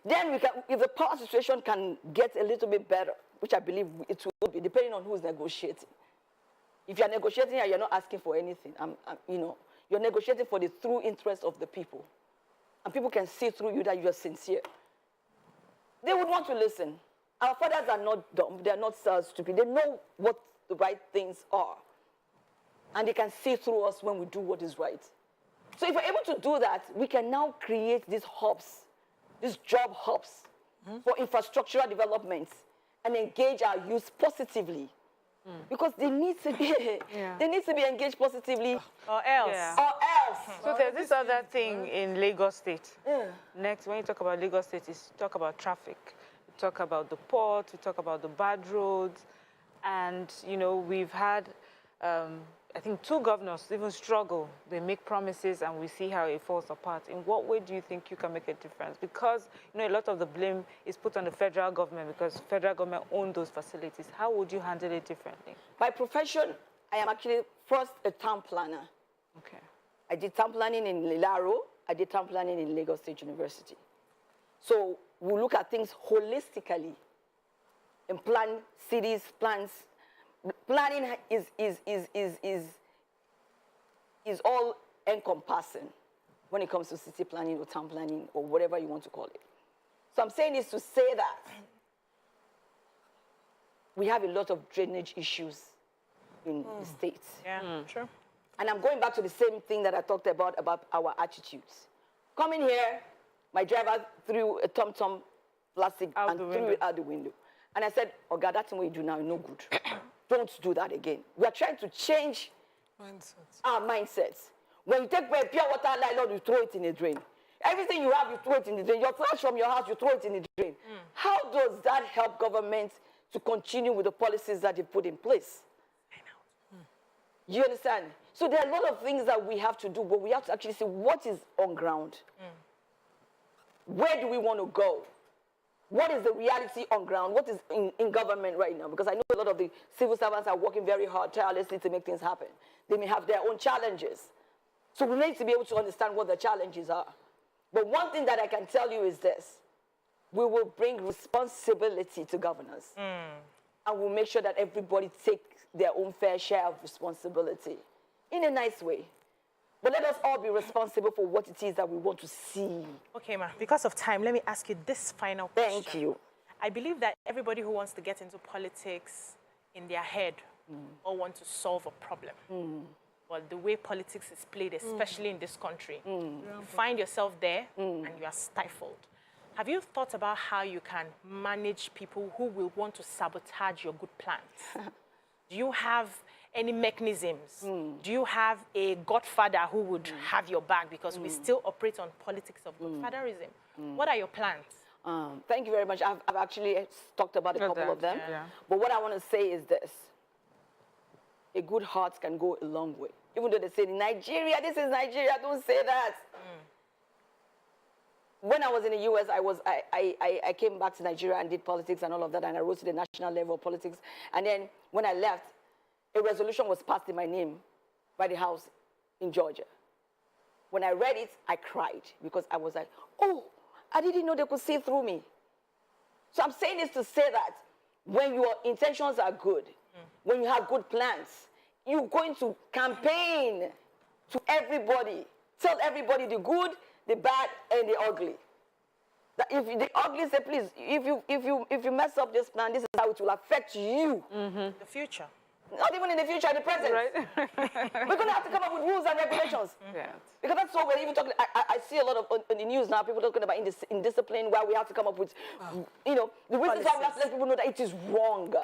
Then we can, if the power situation can get a little bit better, which I believe it will be, depending on who's negotiating. If you're negotiating and you're not asking for anything, you're negotiating for the true interest of the people. And people can see through you that you're sincere. They would want to listen. Our fathers are not dumb. They're not stupid. They know what the right things are. And they can see through us when we do what is right. So if we're able to do that, we can now create these hubs, these job hubs for infrastructural development and engage our youth positively. Because they need to be engaged positively. Or else. Yeah. Or else. So there's this other thing in Lagos State. Next, when you talk about Lagos State, you talk about traffic. You talk about the port, you talk about the bad roads. And, we've had, I think, 2 governors even struggle. They make promises and we see how it falls apart. In what way do you think you can make a difference? Because, a lot of the blame is put on the federal government because federal government owns those facilities. How would you handle it differently? By profession, I am actually first a town planner. Okay. I did town planning in Lilaro. I did town planning in Lagos State University. So we look at things holistically and plan cities, plans. Planning is all encompassing when it comes to city planning or town planning or whatever you want to call it. So I'm saying this to say that we have a lot of drainage issues in the States. Yeah, true. And I'm going back to the same thing that I talked about our attitudes. Coming here, my driver threw a TomTom plastic and threw it out the window. And I said, oh God, that's what you do now, no good. Don't do that again. We are trying to change our mindsets. When you take pure water nylon, you throw it in a drain. Everything you have, you throw it in the drain. Your trash from your house, you throw it in the drain. How does that help government to continue with the policies that they put in place? I know. You understand? So there are a lot of things that we have to do, but we have to actually see what is on ground. Where do we want to go? What is the reality on ground? What is in government right now? Because I know a lot of the civil servants are working very hard, tirelessly to make things happen. They may have their own challenges. So we need to be able to understand what the challenges are. But one thing that I can tell you is this. We will bring responsibility to governors. And we'll make sure that everybody takes their own fair share of responsibility in a nice way. But let us all be responsible for what it is that we want to see. Okay, ma, because of time, let me ask you this final question. Thank you. I believe that everybody who wants to get into politics in their head or want to solve a problem, but the way politics is played, especially in this country, you find yourself there and you are stifled. Have you thought about how you can manage people who will want to sabotage your good plans? Do you have any mechanisms? Do you have a godfather who would have your back? Because we still operate on politics of godfatherism. What are your plans? Thank you very much. I've actually talked about a couple of them. Yeah. But what I want to say is this. A good heart can go a long way. Even though they say, Nigeria, this is Nigeria, don't say that. When I was in the US, I came back to Nigeria and did politics and all of that, and I rose to the national level of politics. And then when I left, a resolution was passed in my name by the House in Georgia. When I read it, I cried because I was like, oh, I didn't know they could see through me. So I'm saying this to say that when your intentions are good, when you have good plans, you're going to campaign to everybody. Tell everybody the good, the bad, and the ugly. That if the ugly say, please, if you mess up this plan, this is how it will affect you. The future. Not even in the future, in the present. Right. We're going to have to come up with rules and regulations. Yeah. Because that's what we're even talking. I see a lot of on the news now, people talking about indiscipline, why we have to come up with, you know, the reasons why we have to let people know that it is wrong.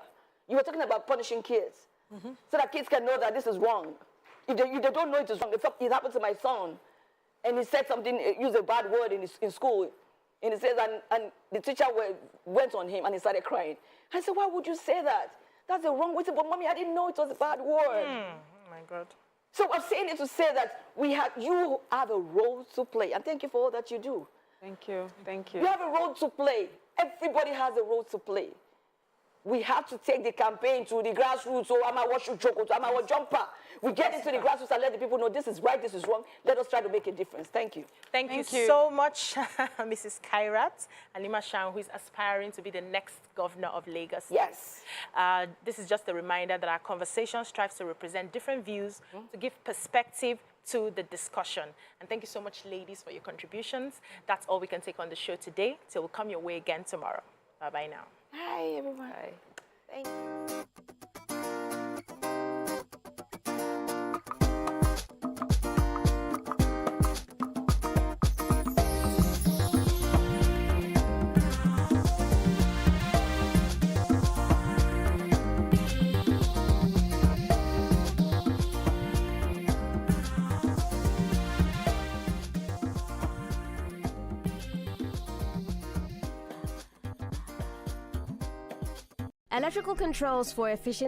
You were talking about punishing kids, so that kids can know that this is wrong. If they don't know it is wrong, it happened to my son, and he said something, used a bad word in school, and he says, and the teacher went on him, and he started crying. I said, why would you say that? That's the wrong way. But mommy, I didn't know it was a bad word. Oh my God. So I'm saying it to say that you have a role to play, and thank you for all that you do. Thank you. Thank you. You have a role to play. Everybody has a role to play. We have to take the campaign to the grassroots. So I'm a wash choco, I'm a jumper. We get into the grassroots and let the people know this is right, this is wrong. Let us try to make a difference. Thank you. Thank you so much, Mrs. Kairat Halima Shan, who is aspiring to be the next governor of Lagos. Yes. This is just a reminder that our conversation strives to represent different views, to give perspective to the discussion. And thank you so much, ladies, for your contributions. That's all we can take on the show today. Till we'll come your way again tomorrow. Bye-bye now. Hi, everyone. Bye. Thank you. Electrical controls for efficient